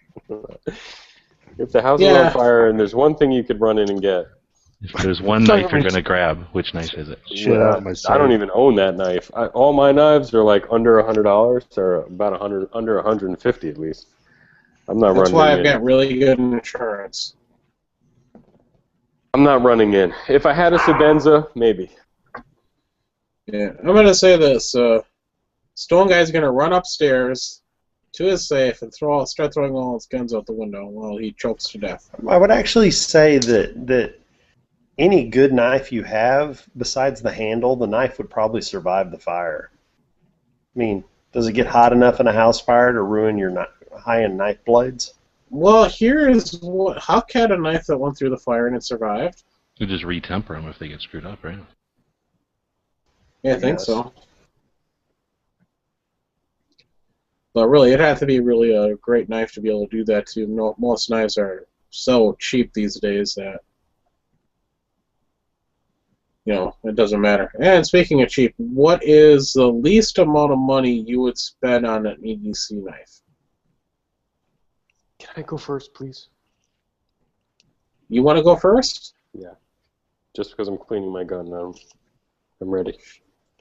If the house is on fire and there's one thing you could run in and get. If there's one knife you're going to grab, which knife is it? I don't even own that knife. All my knives are like under $100 or about under 150 at least. I'm not running in. That's why I've got really good insurance. I'm not running in. If I had a Sebenza, maybe. Yeah, I'm gonna say this: Stone Guy's gonna run upstairs to his safe and start throwing all his guns out the window while he chokes to death. I would actually say that any good knife you have, besides the handle, the knife would probably survive the fire. I mean, does it get hot enough in a house fire to ruin your high-end knife blades? Well, here is what Huck had a knife that went through the fire and it survived. You just retemper them if they get screwed up, right? Yeah, I think so. But really, it had to be really a great knife to be able to do that too. Most knives are so cheap these days that it doesn't matter. And speaking of cheap, what is the least amount of money you would spend on an EDC knife? Can I go first, please? You want to go first? Yeah. Just because I'm cleaning my gun now. I'm ready.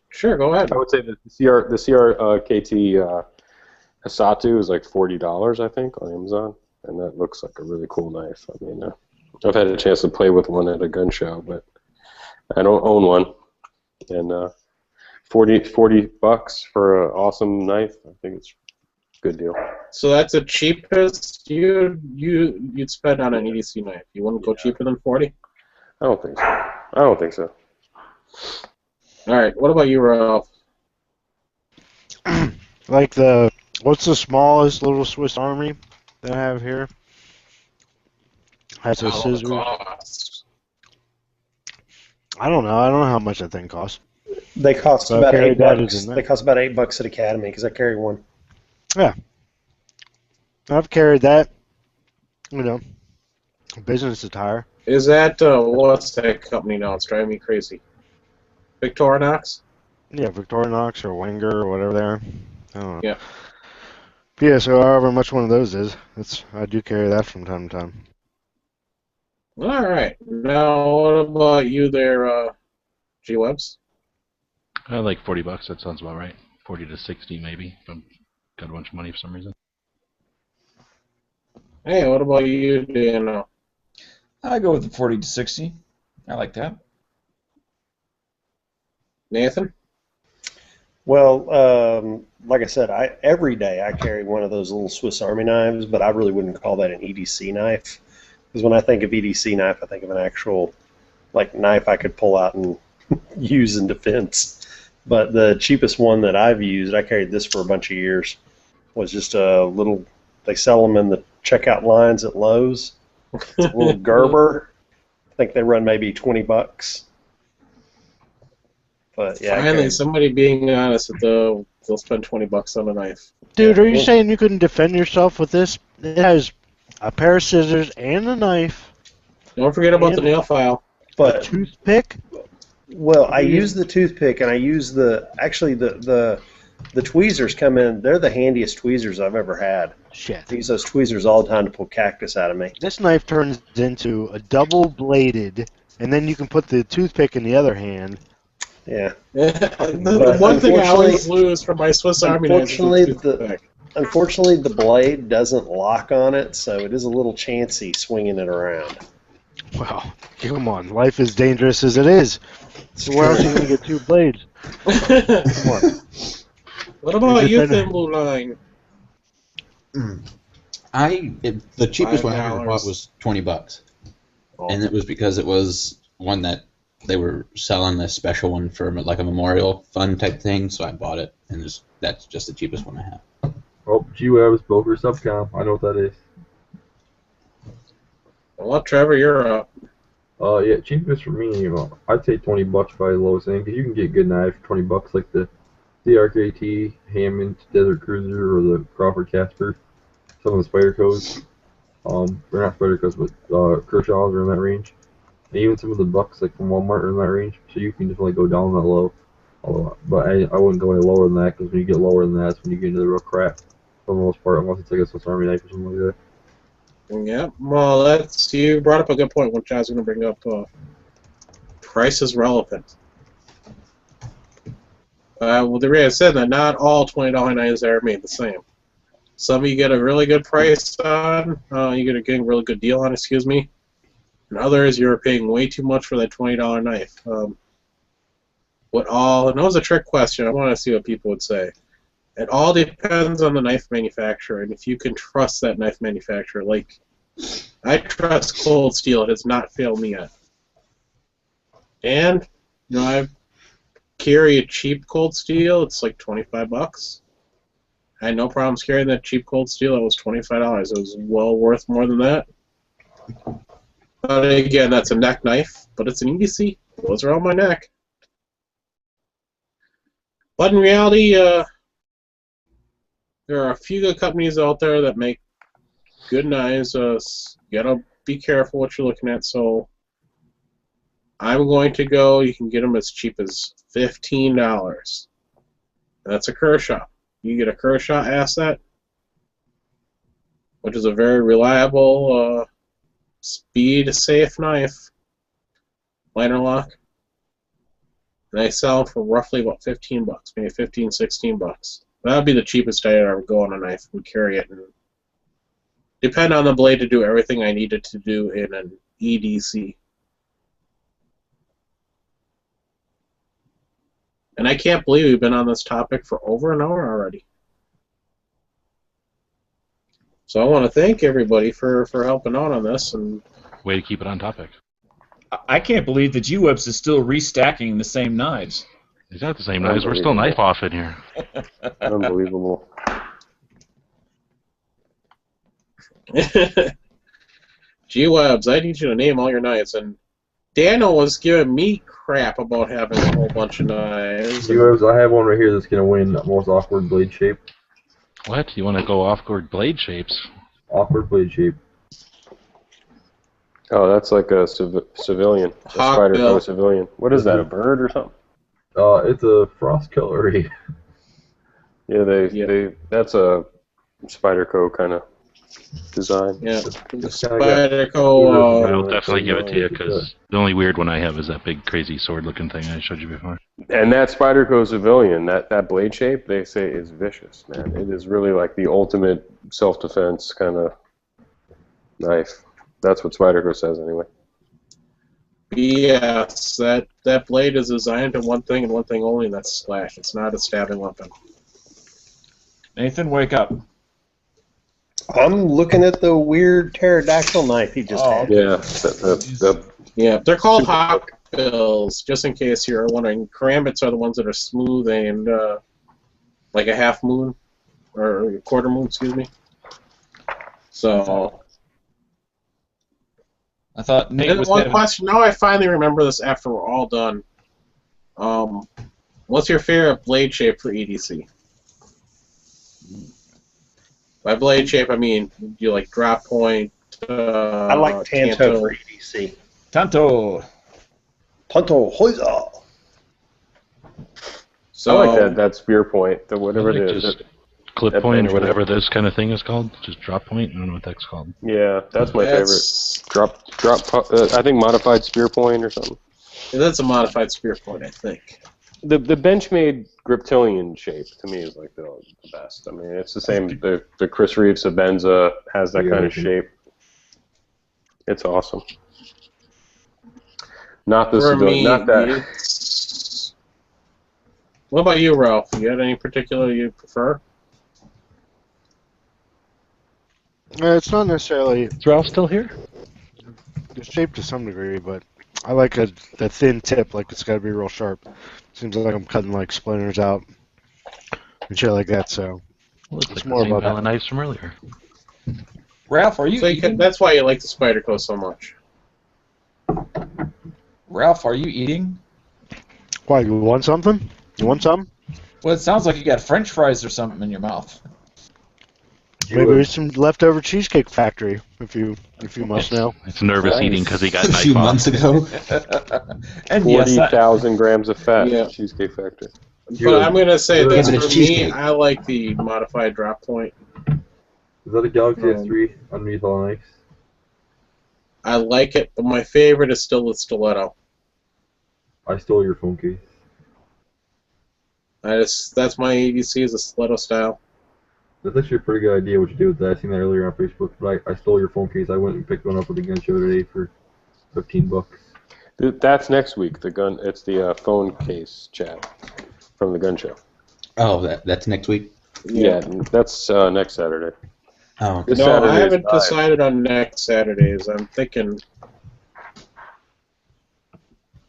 Sure, go ahead. I would say that the CR KT Hasatu is like $40, I think, on Amazon, and that looks like a really cool knife. I mean, I've had a chance to play with one at a gun show, but I don't own one. And $40 for an awesome knife, I think it's a good deal. So that's the cheapest you'd spend on an EDC knife. You wouldn't go cheaper than 40? I don't think so. I don't think so. All right. What about you, Ralph? Like what's the smallest little Swiss Army that I have here? Has a scissors. Cost. I don't know. I don't know how much that thing costs. They cost So about carry that $8. as a They cost about $8 at Academy because I carry one. Yeah. I've carried that. Business attire. Is that, what's that company now? It's driving me crazy. Victorinox? Yeah, Victorinox or Wenger or whatever they are. I don't know. Yeah. Yeah, so however much one of those is, I do carry that from time to time. All right. Now, what about you there, G-Webs? Like $40. That sounds about right. 40 to 60 maybe. If I've got a bunch of money for some reason. Hey, what about you, Dano? I go with the 40 to 60. I like that. Nathan? Well, like I said, every day I carry one of those little Swiss Army knives, but I really wouldn't call that an EDC knife. Because when I think of EDC knife, I think of an actual knife I could pull out and use in defense. But the cheapest one that I've used, I carried this for a bunch of years, was just a little, they sell them in the checkout lines at Lowe's. It's a little Gerber. I think they run maybe $20. But yeah, Finally, somebody being honest that they'll spend $20 on a knife. Dude, are you saying you couldn't defend yourself with this? It has a pair of scissors and a knife. Don't forget about the nail file. A toothpick. Well, I use the toothpick, and I use the tweezers come in. They're the handiest tweezers I've ever had. Shit. I use those tweezers all the time to pull cactus out of me. This knife turns into a double-bladed, and then you can put the toothpick in the other hand. Yeah. The one thing I always lose from my Swiss Army knife is the toothpick. Unfortunately, the blade doesn't lock on it, so it is a little chancy swinging it around. Well, come on. Life is dangerous as it is. So where else are you going to get two blades? Come on. What about you, Thin Blue Line? The cheapest one I ever $5. bought was $20, Oh. and it was because it was one that they were selling a special one for like a memorial fund type thing, so I bought it, and that's just the cheapest one I have. Oh, G-Web's Boker Subcom. I know what that is. Well, Trevor, you're up. Yeah, cheapest for me, I'd say $20 probably the lowest thing, because you can get good knives for $20, like the RKT, Hammond, Desert Cruiser, or the Crawford Casper. Some of the Spydercos. They're not Spydercos, but Kershaws are in that range. And even some of the bucks, like from Walmart, are in that range. So you can definitely go down that low. But I wouldn't go any lower than that, because when you get lower than that, that's when you get into the real crap. For the most part, unless it's like a Swiss Army knife or something like that. Yeah, well, you brought up a good point, which I was going to bring up. Price is relevant. Well, the way I said that, not all $20 knives are made the same. Some you get a really good price on, you get a really good deal on, excuse me. And others, you're paying way too much for that $20 knife. And that was a trick question. I want to see what people would say. It all depends on the knife manufacturer, and if you can trust that knife manufacturer. Like, I trust Cold Steel. It has not failed me yet. And, I carry a cheap Cold Steel. It's like $25. I had no problems carrying that cheap Cold Steel. It was $25. It was well worth more than that. But again, that's a neck knife, but it's an EDC. Those are on my neck. But in reality, there are a few good companies out there that make good knives. You gotta be careful what you're looking at. So I'm going to go. You can get them as cheap as $15. That's a Kershaw. You get a Kershaw asset, which is a very reliable, speed-safe knife, liner lock. And I sell them for roughly about $15, maybe $15, $16. That would be the cheapest I'd ever go on a knife. Would carry it and depend on the blade to do everything I needed to do in an EDC. And I can't believe we've been on this topic for over an hour already. So I want to thank everybody for helping out on this. And way to keep it on topic. I can't believe that G-Webs is still restacking the same knives. He's got the same knives. We're still knife off in here. Unbelievable. G-Webs, I need you to name all your knives. And Daniel was giving me crap about having a whole bunch of knives. G-Webs, I have one right here that's going to win most awkward blade shape. What? You want to go awkward blade shapes? Awkward blade shape. Oh, that's like a civilian. A Spyderco civilian. What is that, a bird or something? It's a frost cutlery. Yeah, that's a Spyderco kind of design. Yeah, I'll Spyderco. definitely give it to you, because the only weird one I have is that big crazy sword-looking thing I showed you before. And that Spyderco civilian, that blade shape, they say is vicious, man. It is really like the ultimate self-defense kind of knife. That's what Spyderco says, anyway. Yes, that blade is designed to one thing and one thing only, and that's slash. It's not a stabbing weapon. Nathan, wake up. I'm looking at the weird pterodactyl knife he just had. Yeah, Yeah, they're called hawk bills, just in case you're wondering. Karambits are the ones that are smooth and like a half moon, or a quarter moon, excuse me. So... I thought Nate was one question. Now I finally remember this after we're all done. What's your favorite blade shape for EDC? By blade shape, I mean, do you like drop point? I like Tanto for EDC. Tanto. Hoiza. So, I like that spear point, whatever it is. Clip point or whatever this kind of thing is called. Just drop point. I don't know what that's called. Yeah, that's my favorite. Drop. I think modified spear point or something. Yeah, that's a modified spear point, I think. The Benchmade Griptilian shape to me is like the best. I mean, it's the same. The Chris Reeves Sabenza has that kind of shape. It's awesome. Not the civilian. Not that. What about you, Ralph? You got any particular you prefer? It's not necessarily. Is Ralph still here? It's shaped to some degree, but I like the thin tip. Like it's got to be real sharp. Seems like I'm cutting like splinters out and shit like that. So it's like more about the knives from earlier. Ralph, are you? So that's why you like the Spyderco so much. Ralph, are you eating? Why? You want something? You want some? Well, it sounds like you got French fries or something in your mouth. Maybe there's some leftover Cheesecake Factory, if you must know. It's nervous eating because he got a few months ago. And 40,000 grams of fat. Yeah. Cheesecake Factory. But I'm gonna say that but it's for cheesecake. me, I like the modified drop point. Is that a Galaxy S3 underneath all the knives? I like it, but my favorite is still the stiletto. I stole your phone case. That's my EDC is a stiletto style. That's actually a pretty good idea what you did with that. I seen that earlier on Facebook. But I stole your phone case. I went and picked one up at the gun show today for $15. That's next week. The gun. It's the phone case chat from the gun show. Oh, that's next week? Yeah, that's next Saturday. Oh, This No, Saturday I is haven't live. decided on next Saturdays. I'm thinking.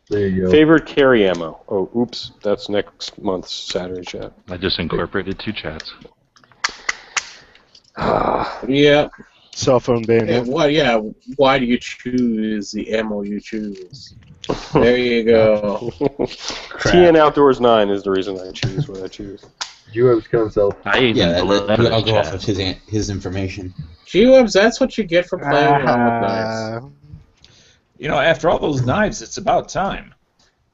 There you go. Favorite carry ammo. Oh, oops. That's next month's Saturday chat. I just incorporated 2 chats. Yeah. Cell phone bayonet. Yeah. Why do you choose the ammo you choose? There you go. TN Outdoors 9 is the reason I choose what I choose. G-Web's kill himself. I even Yeah, believe that in I'll go off chat. of his information. G-Webs, that's what you get for playing around with knives. After all those knives, it's about time.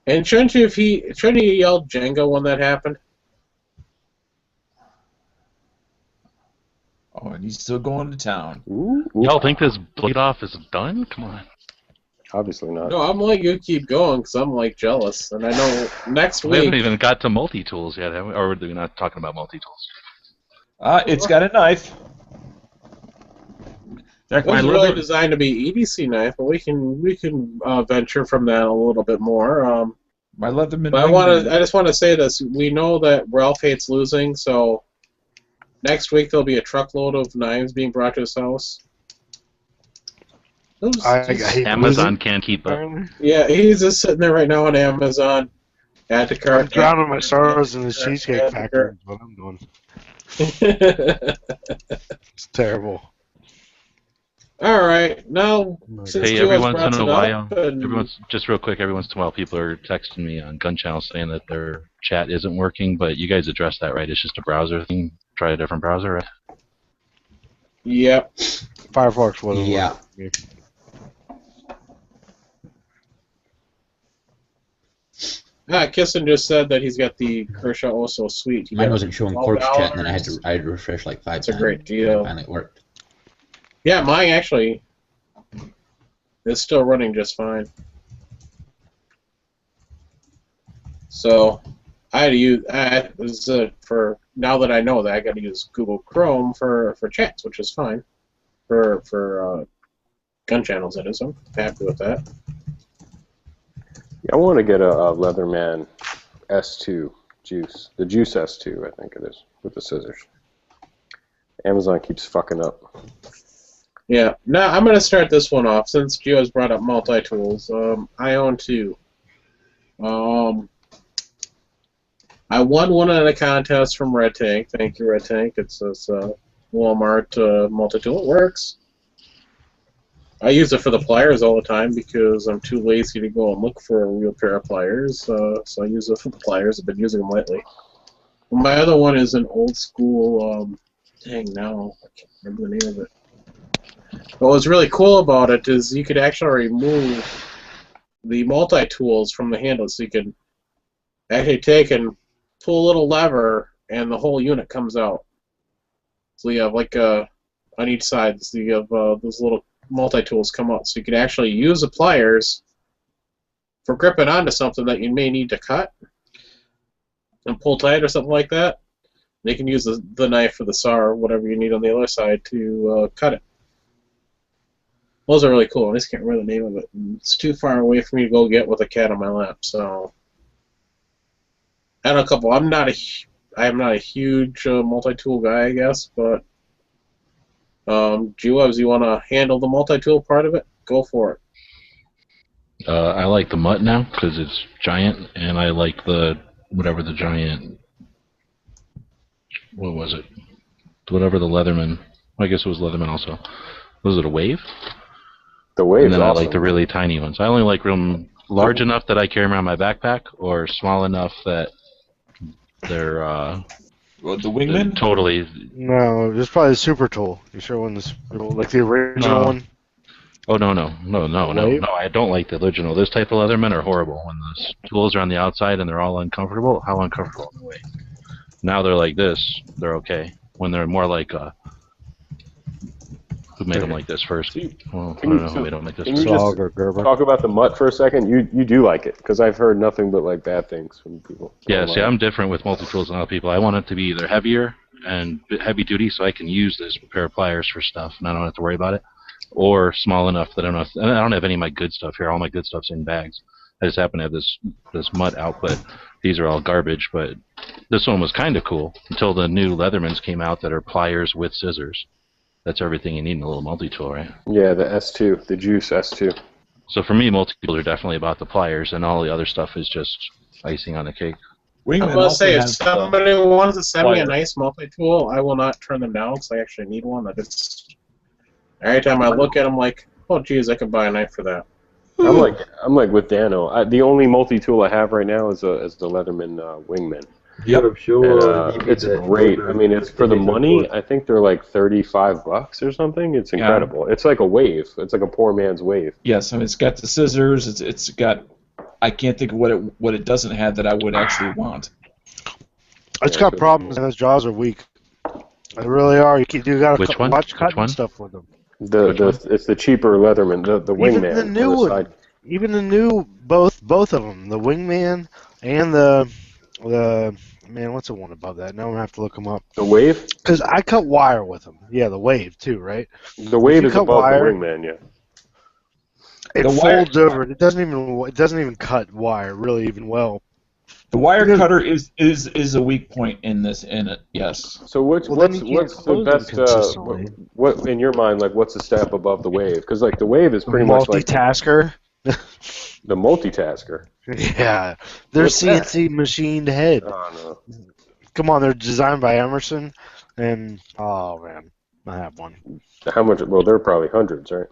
And shouldn't you yell Jenga when that happened? Oh, and he's still going to town. Ooh. Y'all think this bleed off is done? Come on. Obviously not. No, I'm like, you keep going because I'm like jealous. And I know next We haven't week. even got to multi-tools yet, have we? Or are we not talking about multi-tools? It's got a knife. In fact, It my was really leather, designed to be EDC knife, but we can venture from that a little bit more. my Leatherman. But wingman- I just want to say this: we know that Ralph hates losing, so next week there'll be a truckload of knives being brought to his house. Amazon can't keep up. Yeah, he's just sitting there right now on Amazon. Add to I'm cart. drowning my sorrows in this cheesecake factory. Is what I'm doing. It's terrible. All right, now since Hey, Joe every has once brought in a it while, up, and just real quick, every once in a while, people are texting me on Gun Channel saying that their chat isn't working, but you guys addressed that, right? It's just a browser thing. Try a different browser, right? yep. Firefox wasn't Yeah. working for me. Kissin just said that he's got the Kershaw Oh So Sweet. Mine wasn't showing corpse chat, and then I had $12. to refresh like 5 times. That's a great deal. Finally, it worked. Yeah, mine actually is still running just fine. So I had to use for now that I know that I got to use Google Chrome for chats, which is fine for gun channels. That is, I'm happy with that. Yeah, I want to get a Leatherman S2 Juice. The Juice S2, I think it is, with the scissors. Amazon keeps fucking up. Yeah. Now I'm gonna start this one off since Gio's brought up multi-tools. I own two. I won one in a contest from Red Tank. Thank you, Red Tank. It's this Walmart multi-tool. It works. I use it for the pliers all the time because I'm too lazy to go and look for a real pair of pliers. So I use it for the pliers. I've been using them lately. My other one is an old school. Dang, now I can't remember the name of it. But what's really cool about it is you could actually remove the multi-tools from the handle, so you can actually take and pull a little lever, and the whole unit comes out. So you have like on each side, so you have those little multi-tools come out, so you can actually use the pliers for gripping onto something that you may need to cut and pull tight or something like that. You can use the knife or the saw or whatever you need on the other side to cut it. Those are really cool. I just can't remember the name of it. It's too far away for me to go get with a cat on my lap. So, and a couple. I am not a huge multi-tool guy, I guess, but G-Webs, you want to handle the multi-tool part of it? Go for it. I like the mutt now because it's giant, and I like the whatever the giant. What was it? Whatever the Leatherman. I guess it was Leatherman also. Was it a Wave? The Wave. And then awesome. I like the really tiny ones. I only like them large enough that I carry them around my backpack, or small enough that they're What, the wingman? totally. No, it's probably the super tool. You sure one this like the original No. one? Oh no. Wave? No! I don't like the original. This type of Leathermen are horrible. When the tools are on the outside and they're all uncomfortable, how uncomfortable are they? Now they're like this. They're okay. When they're more like who made them like this first? Well, I don't know who made them like this Can first. you Slog just or Gerber. talk about the mutt for a second? You do like it, because I've heard nothing but like bad things from people. Yeah, see, I'm different with multi-tools than other people. I want it to be either heavier and heavy duty so I can use this pair of pliers for stuff and I don't have to worry about it, or small enough that I don't have any of my good stuff here. All my good stuff's in bags. I just happen to have this mutt output. These are all garbage, but this one was kind of cool until the new Leathermans came out that are pliers with scissors. That's everything you need in a little multi-tool, right? Yeah, the S2, the Juice S2. So for me, multi-tools are definitely about the pliers, and all the other stuff is just icing on the cake. Wingman I'm going to also say, if has somebody wants to send me a pliers. nice multi-tool, I will not turn them down because I actually need one. Every time I look at them, like, oh, geez, I could buy a knife for that. I'm like with Dano. The only multi-tool I have right now is the Leatherman Wingman. Yep. Shut up, show, And, Evie it's that great. motor. I mean, it's for the It's money. important. I think they're like $35 or something. It's incredible. It's like a wave. It's like a poor man's wave. Yes, I mean it's got the scissors. It's got. I can't think of what it doesn't have that I would actually want. It's got problems, and those jaws are weak. They really are. You got Which to one? watch Which cutting one? stuff with them. It's the cheaper Leatherman, the Even wingman. the new on the one, side. even the new both of them, the wingman and the man, what's the one above that? Now I'm gonna have to look them up. The wave. Because I cut wire with them. Yeah, the wave too, right? The wave you is cut above wire, the wingman. Yeah. It The wire- folds over. It doesn't even cut wire really even well. The wire cutter is a weak point in it. Yes. So what's Well, then you can't what's the close them best? consistently. What in your mind, like, what's the step above the wave? Because like the wave is pretty much like Multitasker. the multitasker. Yeah, they're What's that? CNC machined head. Oh no. Come on, they're designed by Emerson, and oh man, I have one. How much? Well, they're probably hundreds, right?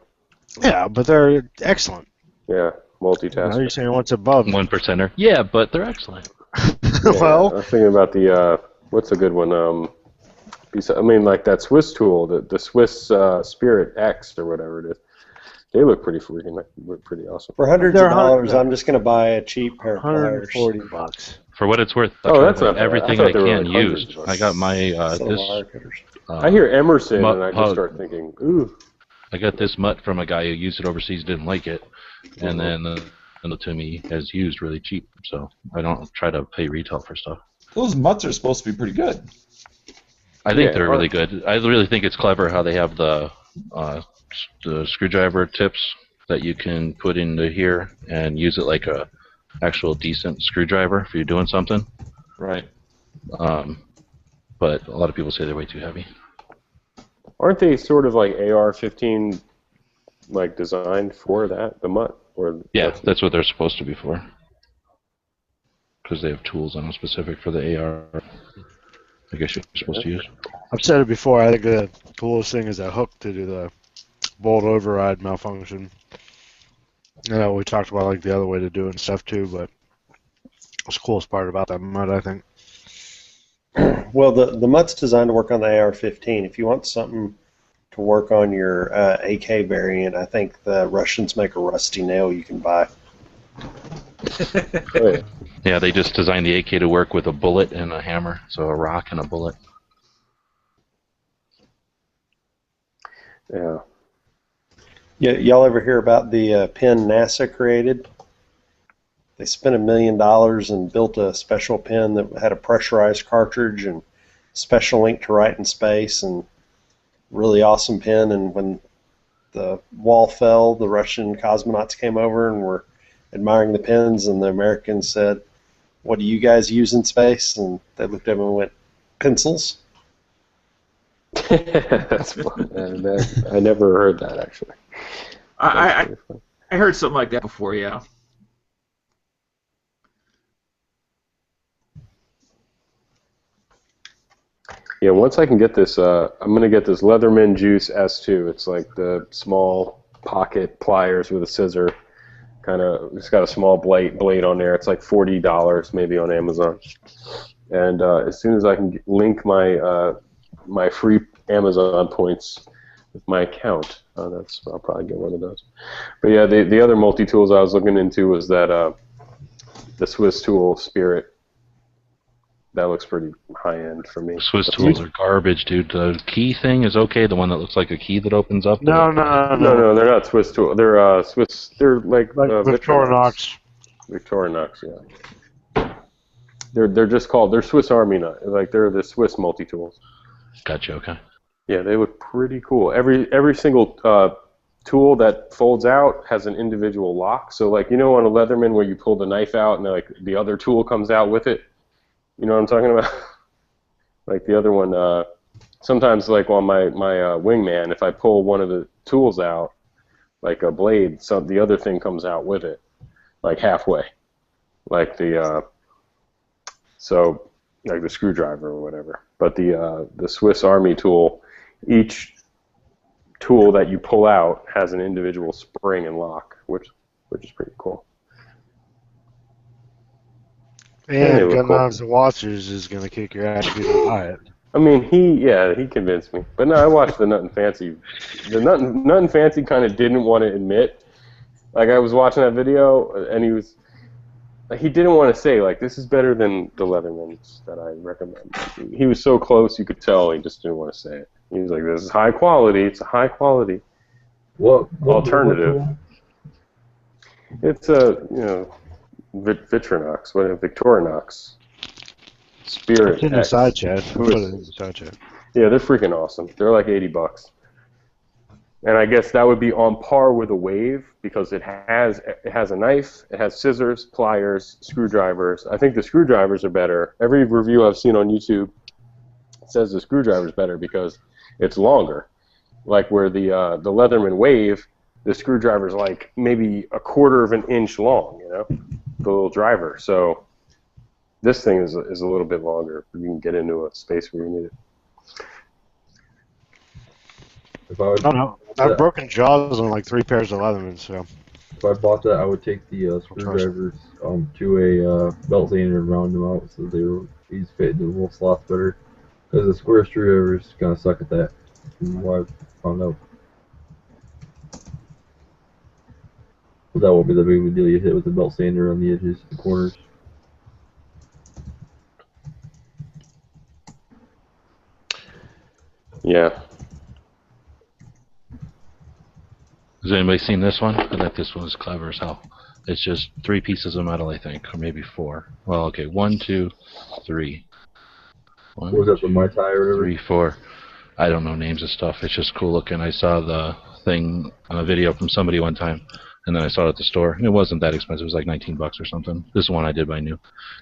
Yeah, but they're excellent. Yeah, Now multitasker. you're saying what's above? 1%er. Yeah, but they're excellent. Well, I was thinking about the what's a good one? I mean, like that Swiss tool, the Swiss Spirit X or whatever it is. They look pretty pretty awesome. For hundreds They're of dollars, $100. I'm just going to buy a cheap pair of pliers. $140. For what it's worth, I Oh, tried that's not bad. everything I thought I they were can like hundreds used. of I got my Instead of this. wire cutters. I hear Emerson, Mutt and I just Pug. start thinking, ooh. I got this mutt from a guy who used it overseas, didn't like it, and then sent it to me as used, really cheap. So I don't try to pay retail for stuff. Those mutts are supposed to be pretty good. I think Yeah, they're really good. I really think it's clever how they have the screwdriver tips that you can put into here and use it like a actual decent screwdriver if you're doing something. Right. But a lot of people say they're way too heavy. Aren't they sort of like AR-15, like designed for that, the mutt? Or Yeah, that's what they're supposed to be for. Because they have tools on them specific for the AR. I guess you're supposed to use. I've said it before. I think the coolest thing is that hook to do the bolt override malfunction. I know we talked about like the other way to do it and stuff too, but it's the coolest part about that mutt, I think. Well, the mutt's designed to work on the AR-15. If you want something to work on your AK variant, I think the Russians make a rusty nail you can buy. Oh, yeah. Yeah, they just designed the AK to work with a bullet and a hammer, so a rock and a bullet. Yeah. Y'all ever hear about the pen NASA created? They spent $1 million and built a special pen that had a pressurized cartridge and special ink to write in space, and really awesome pen. And when the wall fell, the Russian cosmonauts came over and were admiring the pens, and the Americans said, "What do you guys use in space?" And they looked at them and went, "Pencils." That's fun. I never heard that, actually. I heard something like that before, yeah. Yeah, once I can get this, I'm going to get this Leatherman Juice S2. It's like the small pocket pliers with a scissor. It's got a small blade on there. It's like $40 maybe on Amazon. And as soon as I can link my my free Amazon points with my account, I'll probably get one of those. But yeah, the other multi-tools I was looking into was that the Swiss tool Spirit. That looks pretty high-end for me. Swiss tools are garbage, dude. The key thing is okay, the one that looks like a key that opens up. No, they're not Swiss tools. They're Swiss. They're like Victorinox. Victorinox, yeah. They're just called. They're Swiss Army knife. Like they're the Swiss multi-tools. Gotcha. Okay. Yeah, they look pretty cool. Every single tool that folds out has an individual lock. So like on a Leatherman where you pull the knife out and like the other tool comes out with it. You know what I'm talking about? Like the other one, sometimes like on my wingman, if I pull one of the tools out, like a blade, the other thing comes out with it, like halfway. Like the screwdriver or whatever. But the Swiss Army tool, each tool that you pull out has an individual spring and lock, which is pretty cool. they And look Gun cool. Knives and Watchers is going to kick your ass if you don't buy it. I mean, he convinced me. But no, I watched the Nut and Fancy. The Nut and Fancy kind of didn't want to admit. Like, I was watching that video, and he didn't want to say, like, this is better than the Leathermans that I recommend. He was so close, you could tell he just didn't want to say it. He was like, this is high quality. It's a high quality What alternative. It's a, Victorinox, Victorinox. Spirit It's in the X. side chat. We'll put it in the side chat. Yeah, they're freaking awesome. They're like $80. And I guess that would be on par with a Wave because it has a knife, it has scissors, pliers, screwdrivers. I think the screwdrivers are better. Every review I've seen on YouTube says the screwdriver's better because it's longer. Like where the Leatherman Wave, the screwdriver's like maybe a quarter of an inch long, the little driver. So this thing is a little bit longer. You can get into a space where you need it. If I would, I don't know. I've broken jaws on like 3 pairs of Leathermans, so. if I bought that, I would take the screwdrivers to a belt sander and round them out so they were easy fit into the little slots better. Because the square screwdrivers kind of suck at that. From what I found out. But that won't be the big of a deal you hit with the belt sander on the edges, the corners. Yeah. Has anybody seen this one? I think this one's clever as hell. It's just 3 pieces of metal, I think, or maybe 4. Well, okay, 1, 2, 3. What was that, the Mai Tai or whatever? 3, 4. I don't know names of stuff. It's just cool looking. I saw the thing on a video from somebody one time, and then I saw it at the store. And it wasn't that expensive. It was like $19 or something. This one I did buy new.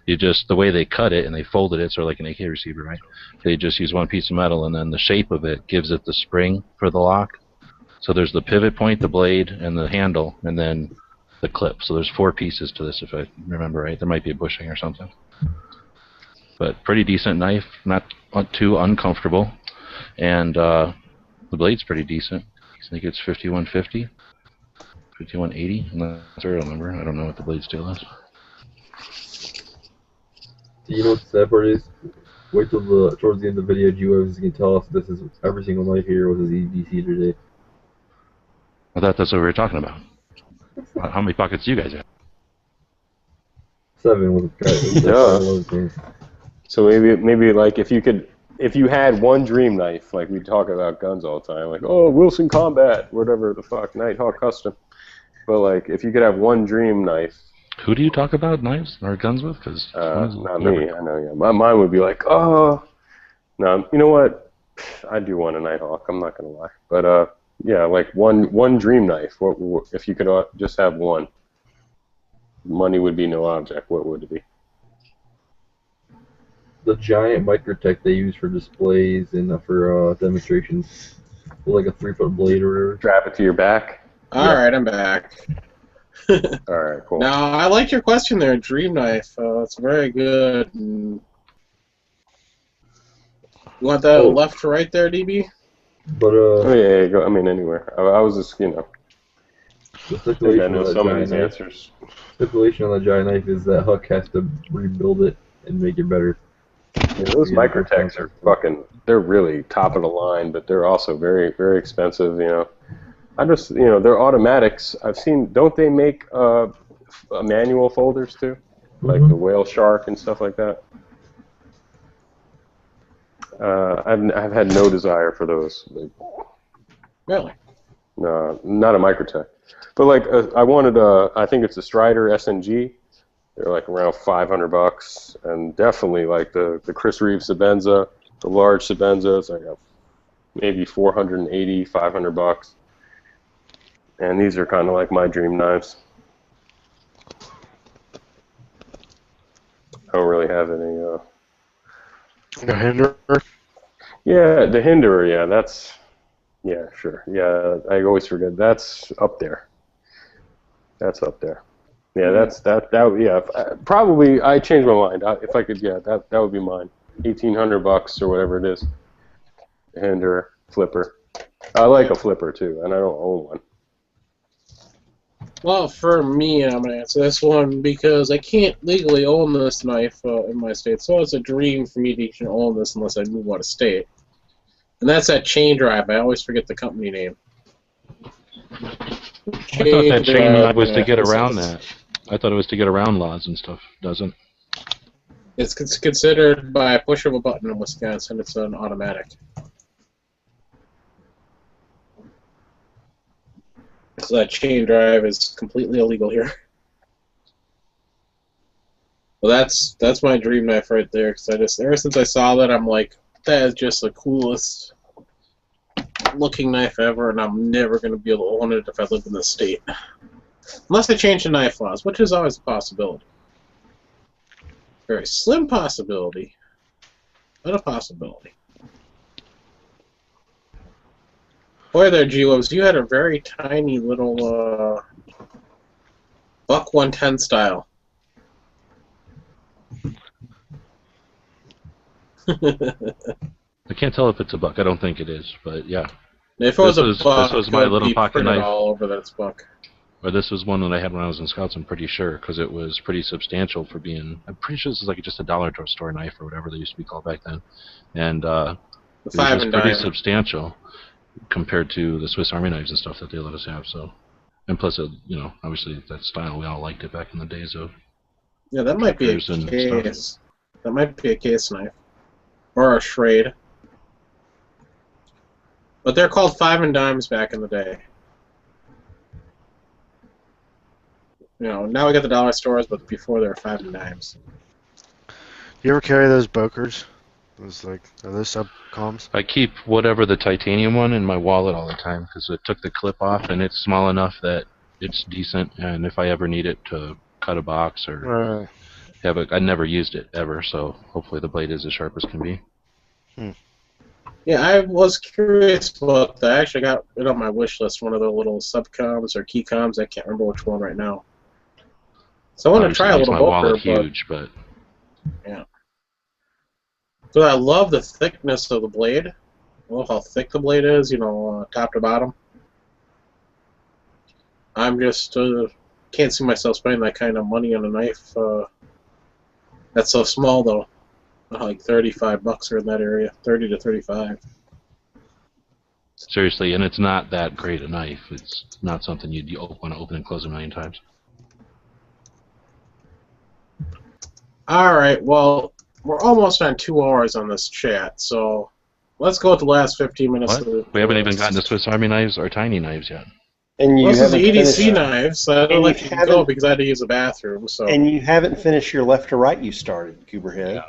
You just, the way they cut it and they folded it, sort of like an AK receiver, right? They just use 1 piece of metal, and then the shape of it gives it the spring for the lock. So there's the pivot point, the blade, and the handle, and then the clip. So there's 4 pieces to this, if I remember right. There might be a bushing or something. But pretty decent knife, not too uncomfortable. And the blade's pretty decent. I think it's 5150, 5180, unless I remember. I don't know what the blade steel is. Do you know what the sad part is? Wait till towards the end of the video, G-Wave is going to tell us this is every single knife here with his EDC today. I thought that's what we were talking about. How many pockets do you guys have? 7 with Yeah. So maybe like if you had one dream knife, like we talk about guns all the time, like, oh, Wilson Combat, whatever the fuck, Nighthawk Custom. But like if you could have one dream knife. Who do you talk about knives or guns with? Cause not me. I know. Yeah, mine would be like, oh, no. You know what? I do want a Nighthawk. I'm not gonna lie. But yeah, like one dream knife. What if you could just have one? Money would be no object. What would it be? The giant Microtech they use for displays and for demonstrations, with like a 3-foot blade or whatever. Strap it to your back. All right, I'm back. All right, cool. Now, I like your question there, Dream Knife. It's very good. You want that left to right there, DB? But oh yeah, go. I mean anywhere. I was just the I stipulation know on some that of these giant knife. answers. Stipulation on the giant knife is that Huck has to rebuild it and make it better. Yeah, those Microtechs are fucking. They're really top of the line, but they're also very, very expensive. I just, they're automatics. I've seen. Don't they make manual folders too, like the whale shark and stuff like that? I've had no desire for those. Really? No, not a Microtech. But like, I wanted I think it's a Strider SNG. They're like around $500, and definitely like the Chris Reeve Sebenza, the large Sebenza, it's like maybe $480, $500. And these are kind of like my dream knives. I don't really have any. The Hinderer? Yeah, the Hinderer. Yeah, that's. Yeah, sure. Yeah, I always forget. That's up there. That's up there. Yeah, yeah, probably. I changed my mind. If I could, yeah, that would be mine. $1,800 or whatever it is. Hinderer, flipper. I like a flipper too, and I don't own one. Well, for me, I'm going to answer this one because I can't legally own this knife in my state, so it's a dream for me to even own this unless I move out of state. And that's that Chain Drive. I always forget the company name. I thought that chain knife was to get around that. I thought it was to get around laws and stuff. Doesn't? It's considered by a push of a button in Wisconsin. It's an automatic. So that Chain Drive is completely illegal here. Well, that's my dream knife right there. Because ever since I saw that, I'm like, that is just the coolest looking knife ever, and I'm never going to be able to own it if I live in this state. Unless they change the knife laws, which is always a possibility. Very slim possibility, but a possibility. Boy there, G-Webs, you had a very tiny little Buck 110 style. I can't tell if it's a buck. I don't think it is, but yeah. If it was a buck, this was my little pocket knife. All over that it's buck. Or this was one that I had when I was in Scouts, I'm pretty sure, because it was pretty substantial for being... I'm pretty sure this is like just a dollar store knife or whatever they used to be called back then. And it was just pretty substantial compared to the Swiss Army knives and stuff that they let us have. So, and plus, you know, obviously that style, we all liked it back in the days of... Yeah, that might be a case. That might be a case knife. Or a Schrade. But they're called 5 and dimes back in the day. You know, now we got the dollar stores, but before they were 5 and dimes. You ever carry those Bokers? Those are those subcoms? I keep whatever the titanium one in my wallet all the time because it took the clip off and it's small enough that it's decent. And if I ever need it to cut a box or have I never used it ever, so hopefully the blade is as sharp as can be. Yeah, I was curious about that. I actually got it on my wish list, one of the little subcoms or keycoms. I can't remember which one right now. So I want to try a little Boker, huge, but yeah. So I love the thickness of the blade. I love how thick the blade is, you know, top to bottom. I'm just can't see myself spending that kind of money on a knife. That's so small though. Like $35 are in that area, 30 to 35. Seriously, and it's not that great a knife. It's not something you'd want to open and close a million times. All right, well, we're almost on 2 hours on this chat, so let's go with the last 15 minutes. What? We haven't even gotten to Swiss Army knives or tiny knives yet. And you this is the EDC knives, so I don't let you go because I had to use the bathroom. So. And you haven't finished your left to right you started, Gooberhead. Yeah.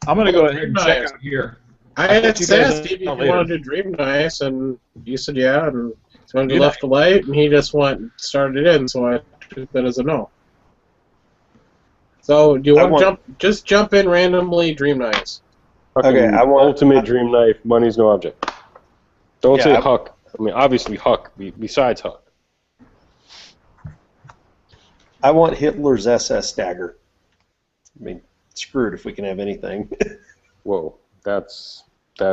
I'm going to go ahead and check out here. I had asked Steve if you wanted to do dream knives, and you said yeah, and so I did left to right, and he just started it in, so I took that as a no. So, do you want to just jump in randomly, dream knives? Okay, I want ultimate dream knife, money's no object. Don't say Huck. I mean, obviously Huck, besides Huck. I want Hitler's SS dagger. I mean, screwed if we can have anything. Whoa, that's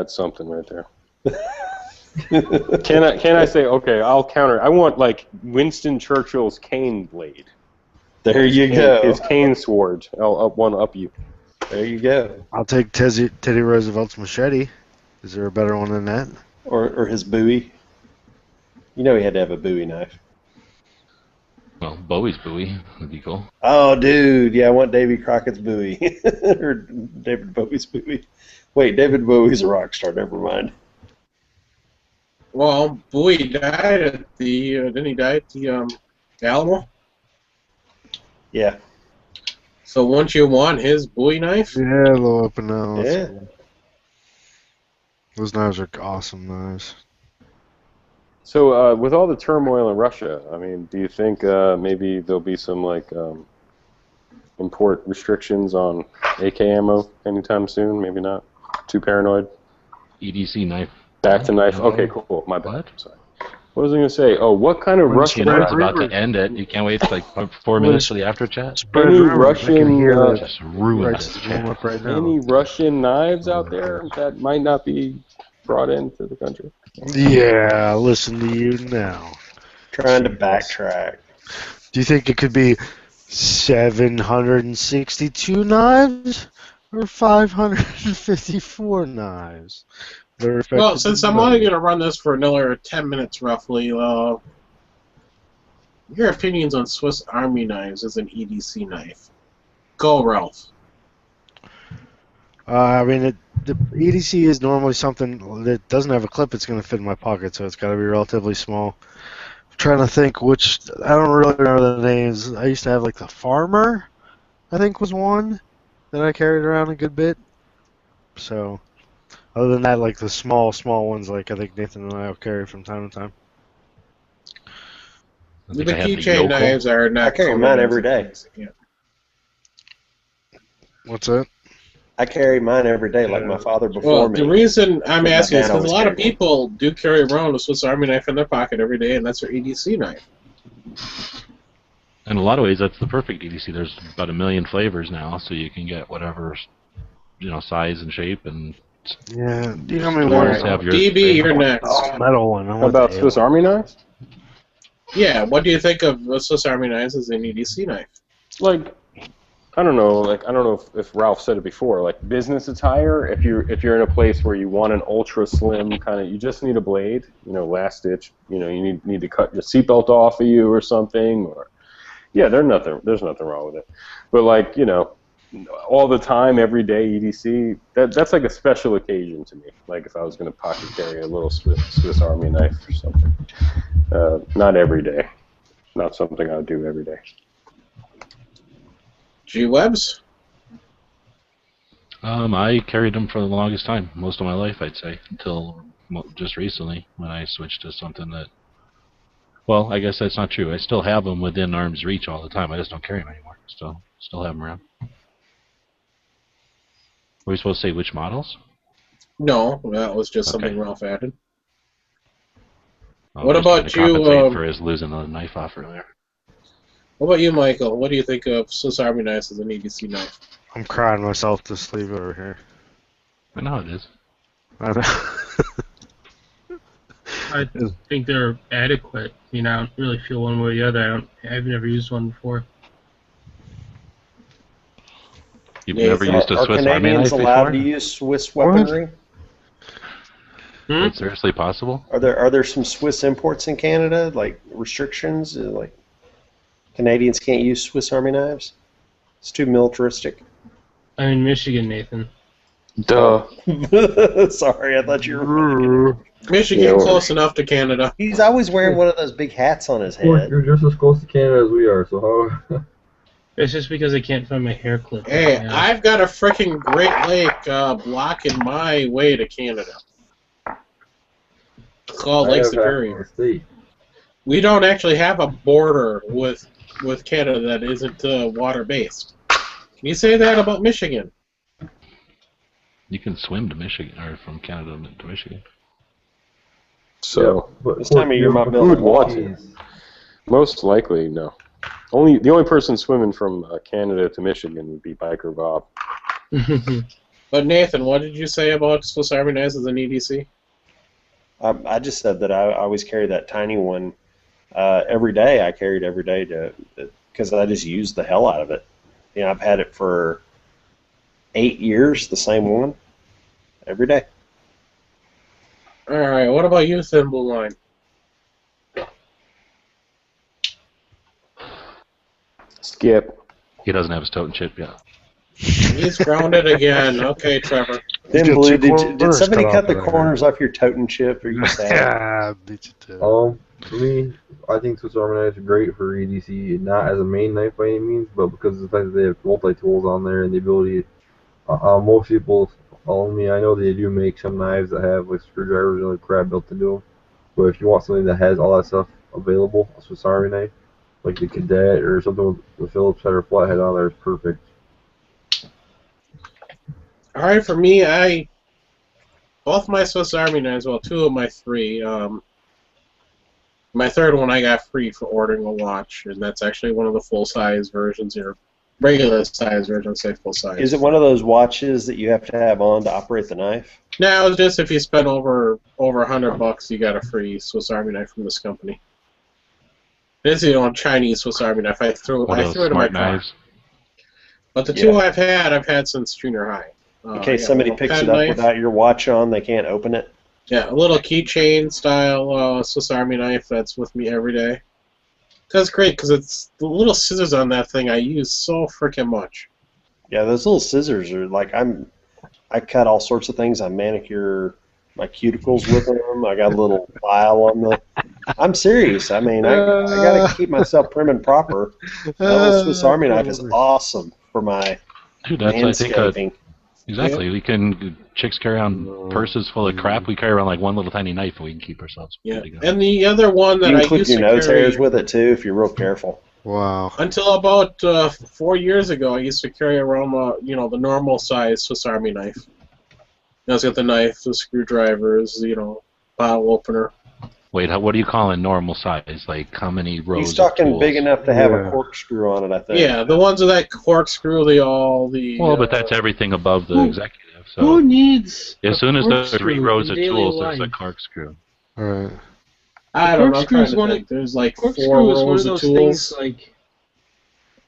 something right there. Can I say, okay, I'll counter. I want, like, Winston Churchill's cane blade. There you go. His cane sword. I'll one-up you. There you go. I'll take Teddy Roosevelt's machete. Is there a better one than that? Or his Bowie. You know he had to have a Bowie knife. Well, Bowie's Bowie would be cool. Oh, dude. Yeah, I want Davy Crockett's Bowie. Or David Bowie's Bowie. Wait, David Bowie's a rock star. Never mind. Well, Bowie died at the... didn't he die at the Alamo? Yeah. So wouldn't you want his Bowie knife? Yeah, a little open nose. Yeah. Those knives are awesome knives. So, with all the turmoil in Russia, I mean, do you think maybe there'll be some, like, import restrictions on AK ammo anytime soon? Maybe not? Too paranoid? EDC knife. Back to knife? Okay, cool. My bad. Sorry. What was I going to say? Oh, what kind of Russian... You know it's about to end it. You can't wait like 4 minutes for the after chat? Any Russian... just ruined this chat. Right now. Any Russian knives out there that might not be brought into the country? Yeah, listen to you now. Trying to backtrack. Do you think it could be 762 knives or 554 knives? Well, since I'm only going to run this for another 10 minutes roughly, your opinions on Swiss Army knives as an EDC knife. Go, Ralph. I mean, the EDC is normally something that doesn't have a clip. It's going to fit in my pocket, so it's got to be relatively small. I'm trying to think which. I don't really remember the names. I used to have like the Farmer, I think was one that I carried around a good bit. So, other than that, like the small ones, like I think Nathan and I have carried from time to time. The keychain knives are not. I carry mine every day. Yeah. What's that? I carry mine every day, like my father before me. The reason I'm asking is because a lot of carried people do carry around a Swiss Army knife in their pocket every day, and that's their EDC knife. In a lot of ways, that's the perfect EDC. There's about 1 million flavors now, so you can get whatever, size and shape and. Yeah, you know me All right. DB, you're next. Metal one. How about Swiss Army knives? Yeah, what do you think of Swiss Army knives as an EDC knife? Like, I don't know. Like, I don't know if Ralph said it before. Like, business attire. If you're in a place where you want an ultra slim kind of, you just need a blade. Last ditch. You need to cut your seatbelt off of you or something. Or, yeah, there's nothing wrong with it. But like, all the time, every day EDC. That's like a special occasion to me. Like if I was going to pocket carry a little Swiss Army knife or something. Not every day. Not something I would do every day. G-Webs? I carried them for the longest time, most of my life, I'd say, until just recently when I switched to something that. Well, I guess that's not true. I still have them within arm's reach all the time. I just don't carry them anymore. Still have them around. Were we supposed to say which models? No, that was just something Ralph added. Oh, what about you? For his losing the knife off earlier. What about you, Michael? What do you think of Swiss Army knives as an EDC knife? I'm crying myself to sleep over here. I know it is. I know. I think they're adequate. I don't really feel one way or the other. I've never used one before. You've never used a Swiss Army knife before? Are Canadians allowed to use Swiss weaponry? Is it seriously possible? Are there some Swiss imports in Canada, like restrictions? Like Canadians can't use Swiss Army knives? It's too militaristic. I'm in Michigan, Nathan. Duh. Sorry, I thought you were. Michigan, close enough to Canada. He's always wearing one of those big hats on his head. Well, you're just as close to Canada as we are, so how? It's just because I can't find my hair clip. Hey, I've got a freaking Great Lake blocking my way to Canada. It's called Lake Superior. We don't actually have a border with Canada that isn't water-based. Can you say that about Michigan? You can swim to Michigan, or from Canada to Michigan. So, but this time of year, my who would want to? Most likely, no. The only person swimming from Canada to Michigan would be Biker Bob. But Nathan, what did you say about Swiss Army knives as an EDC? I just said that I always carry that tiny one every day. I carry it every day because I just use the hell out of it. I've had it for 8 years, the same one, every day. All right, what about you, Thin Blue Line? Skip. He doesn't have his totem chip yet. He's grounded again. Okay, Trevor. Thin Blue, did somebody cut the corners off your totem chip? Or you sad? For me, I think Swiss Army knives are great for EDC, not as a main knife by any means, but because of the fact that they have multi-tools on there and the ability. Most people, only I know they do make some knives that have like screwdrivers and other crap built into them. But if you want something that has all that stuff available, a Swiss Army knife, like the Cadet or something with the Phillips head or flathead on there, is perfect. All right, for me, both my Swiss Army knives, well, 2 of my 3. My third one I got free for ordering a watch, and that's actually one of the full-size versions, or regular-size version, say full-size. Is it one of those watches that you have to have on to operate the knife? No, it's just if you spend over $100, you got a free Swiss Army knife from this company. This is Chinese Swiss Army knife. I threw One of it those in my smart car. knives. But the two I've had since junior high. In case somebody picks it up without your watch on, they can't open it. Yeah, a little keychain style Swiss Army knife that's with me every day. That's great because it's the little scissors on that thing I use so freaking much. Yeah, those little scissors are like I cut all sorts of things. I manicure my cuticles with them. I got a little file on the. I'm serious. I mean, I got to keep myself prim and proper. That little Swiss Army knife is awesome for my Dude, that's I think landscaping. exactly. We can chicks carry around purses full of crap. We carry around like one little tiny knife, and we can keep ourselves. Yeah, and the other one that You I can clip used your to nose carry hairs with it too if you're real careful. Wow. until about 4 years ago, I used to carry around the normal size Swiss Army knife. I was got the knife, the screwdrivers, bottle opener. Wait, what do you call a normal size? Like how many rows? He's talking of tools? big enough to have a corkscrew on it, I think. Yeah, the ones with that corkscrew, Well, but that's everything above the executive. So Who needs as soon as there's 3 rows of in daily tools, life? there's a corkscrew. Alright. I don't know. I'm Corkscrew trying is to one think. of- There's like 4 Corkscrew is one rows of of those tools. things, like,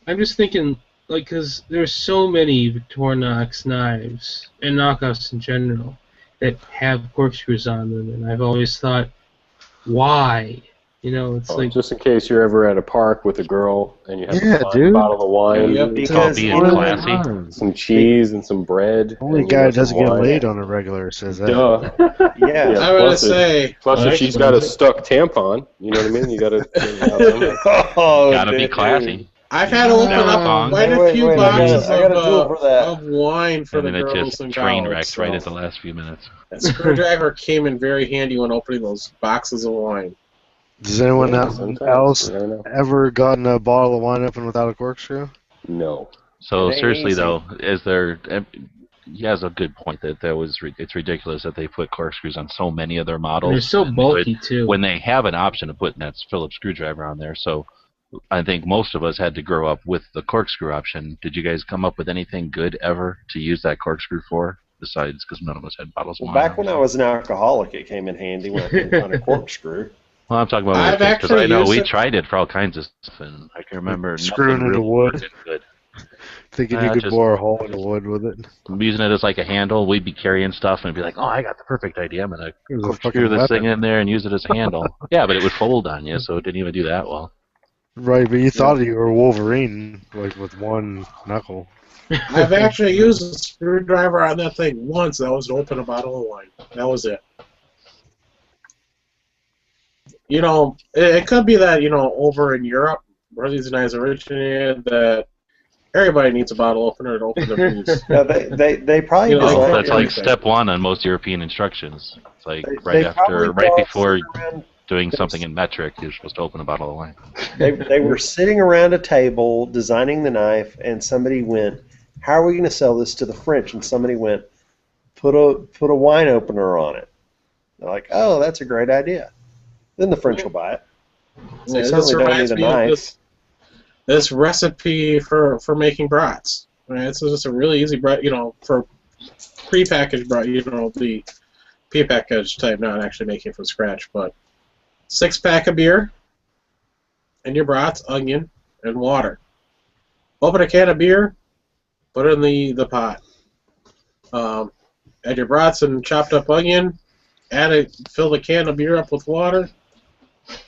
I'm just thinking, like, because there's so many Victorinox knives, and knockoffs in general, that have corkscrews on them, and I've always thought, why? It's like... Just in case you're ever at a park with a girl and you have Yeah, to find dude. a bottle of wine, Yep. It's called being classy. some cheese and some bread. Only and, guy you know, that doesn't some get wine. laid on a regular says that. Duh. Yeah. Yeah, I would plus say. Plus, if Well, she's got a stuck tampon, you know what I mean? You gotta. Oh, Gotta be dude. classy. I've had to open Never up song. quite a Wait, few wait, boxes I got a tool for that. of wine for And the then it girls just in train college. wrecked right at the last few minutes. That screwdriver came in very handy when opening those boxes of wine. Does anyone Yeah, else sometimes, you never know. ever gotten a bottle of wine open without a corkscrew? No. So It ain't seriously easy. though, is there? He has a good point that it's ridiculous that they put corkscrews on so many of their models. They're so And bulky, too. when they have an option of putting that Phillips screwdriver on there. So I think most of us had to grow up with the corkscrew option. Did you guys come up with anything good ever to use that corkscrew for? Besides, because none of us had bottles of Well, wine. back when I was an alcoholic, it came in handy when I couldn't find a corkscrew. Well, I'm talking about I've because actually I know used we it- tried it for all kinds of stuff, and I can remember Screwing nothing into really wood. working good. Thinking you could just- bore a hole in the wood with it. I'm using it as like a handle. We'd be carrying stuff and be like, "Oh, I got the perfect idea. I'm gonna It was a corkscrew fucking this thing weapon. in there and use it as a handle." Yeah, but it would fold on you, so it didn't even do that well. Right, but you thought you were Wolverine, like with one knuckle. I've actually used a screwdriver on that thing once. That was to open a bottle of wine. That was it. It could be that, over in Europe, where these knives originated, that everybody needs a bottle opener to open their booze. No, they probably You know, designed That's like everything. step one on most European instructions. It's like They right probably before sit around- doing something in metric, you're supposed to open a bottle of wine. They were sitting around a table designing the knife, and somebody went, "How are we going to sell this to the French?" And somebody went, "Put a wine opener on it." They're like, "Oh, that's a great idea." Then the French will buy it. They Yeah, this certainly don't reminds need a me of knife. this recipe for making brats. Right? It's just a really easy brat, for prepackaged brat, the prepackaged type, not actually making it from scratch, but 6-pack of beer, and your brats, onion, and water. Open a can of beer, put it in the pot. Add your brats and chopped up onion, fill the can of beer up with water,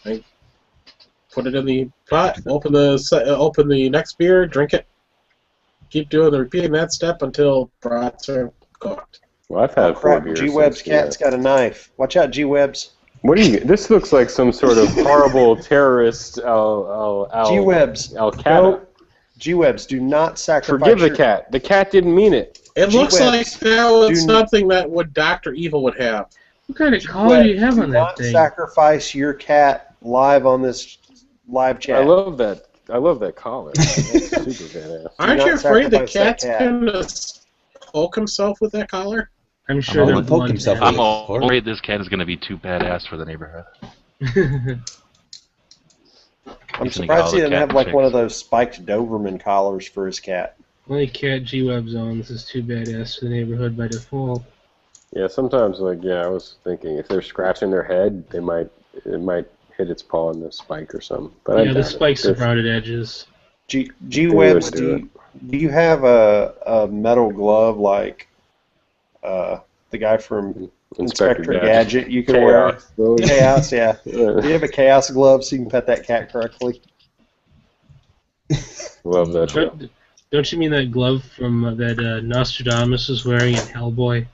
and put it in the pot, open the next beer, drink it. Keep repeating that step until brats are cooked. Well, I've had 4 Crap, beers. G-Web's since, yeah. cat's got a knife. Watch out, G-Webs. What do you? This looks like some sort of horrible terrorist G-Webs. Al-Qaeda. G-Webs, do not sacrifice Forgive the your- cat. The cat didn't mean it. It looks G-Webs, like that was do- something that what Dr. Evil would have. What kind of collar do you have Do on that not thing? sacrifice your cat live on this live chat. I love that. I love that collar. That's super badass. Aren't not you afraid the sacrifice that cat's cat. going to poke himself with that collar? I'm sure I'm they're gonna poke blunt, himself man. with I'm worried this cat is going to be too badass for the neighborhood. I'm He's gonna get all surprised he the doesn't cat have like one of chicks. those spiked Doberman collars for his cat. Only cat G-Webs owns is too badass for the neighborhood by default. Yeah, sometimes I was thinking if they're scratching their head, it might hit its paw in the spike or something. But I Yeah, the doubt it. spikes are It's- rounded edges. G-Webs, They would do you have a metal glove like the guy from Inspector Gadget you can Chaos. wear? Chaos, yeah. Yeah. Do you have a Chaos glove so you can pet that cat correctly? Love that show. Don't you mean that glove from that Nostradamus was wearing in Hellboy?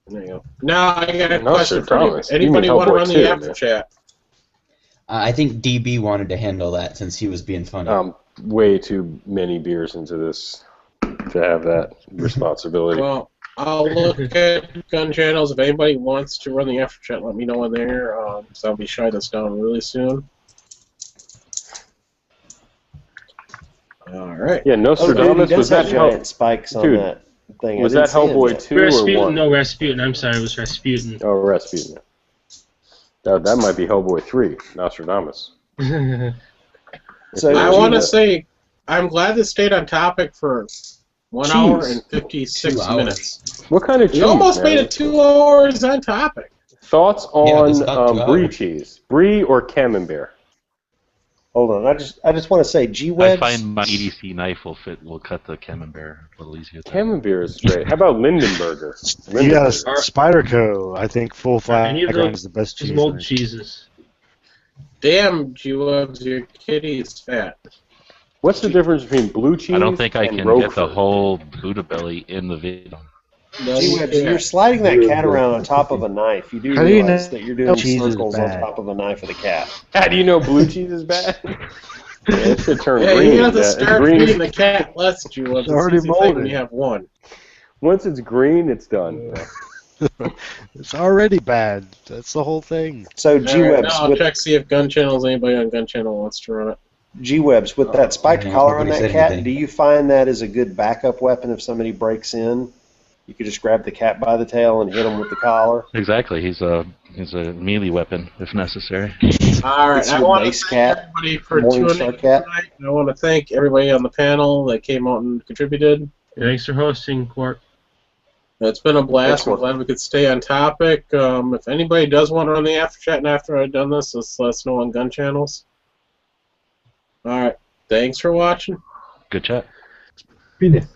There you go. Now I got a No, question for you. Nostradamus. You mean Anybody want to Hellboy run the 2, after man. chat? I think DB wanted to handle that since he was being funny. Way too many beers into this to have that responsibility. Well, I'll look at gun channels. If anybody wants to run the after chat, let me know in there. So I'll be shutting this down really soon. All right. Yeah, Nostradamus, was that giant spikes on Dude, that thing? was that Hellboy 2 or Rasputin, 1? no, Rasputin. I'm sorry, it was Rasputin. Oh, Rasputin. That might be Hellboy 3, Nostradamus. So I want to say I'm glad this stayed on topic for 1 hour and 56 2 hours. minutes. What kind of cheese, You almost man? made it 2 hours on topic. Thoughts Yeah, it's about on 2 brie hours. cheese? Brie or camembert? Hold on, I just want to say I G-Webs. find my EDC knife will cut the camembert a little easier. Camembert is great. How about Lindenberger? You got Lindenberger. a Spyderco. I think full flat Any of ground those is the best cheese. mold knife. cheeses. Damn, G-Webs, your kitty is fat. What's the difference between blue cheese I don't think I and can Roquefort? get the whole Buddha belly in the video. No, you G-Webs, can't. you're sliding that cat around on top of a knife. You do How do you realize know that you're doing cheese is circles on bad? top of a knife with a cat. How do you know blue cheese is bad? Yeah, it should turn Yeah, green. you have to It's start green. feeding the cat less, G-Webs. It's already It's an easy thing when molded. you have one. Once it's green, it's done. It's already bad. That's the whole thing. So All right, G-Webs, now I'll with check see if Gun Channel's anybody on Gun Channel wants to run it. G-Webs, with that spiked Yeah, collar on nobody that said cat, anything. do you find that is a good backup weapon if somebody breaks in? You could just grab the cat by the tail and hit him with the collar. Exactly. He's a melee weapon if necessary. All right, It's I your want to base thank cat, everybody for Morning tuning Star in cat. tonight. I want to thank everybody on the panel that came out and contributed. Thanks for hosting, Quark. It's been a blast. Thanks, I'm Mark. glad we could stay on topic. If anybody does want to run the after chat and after I've done this, just let us know on Gun Channels. All right, thanks for watching. Good chat. Penis.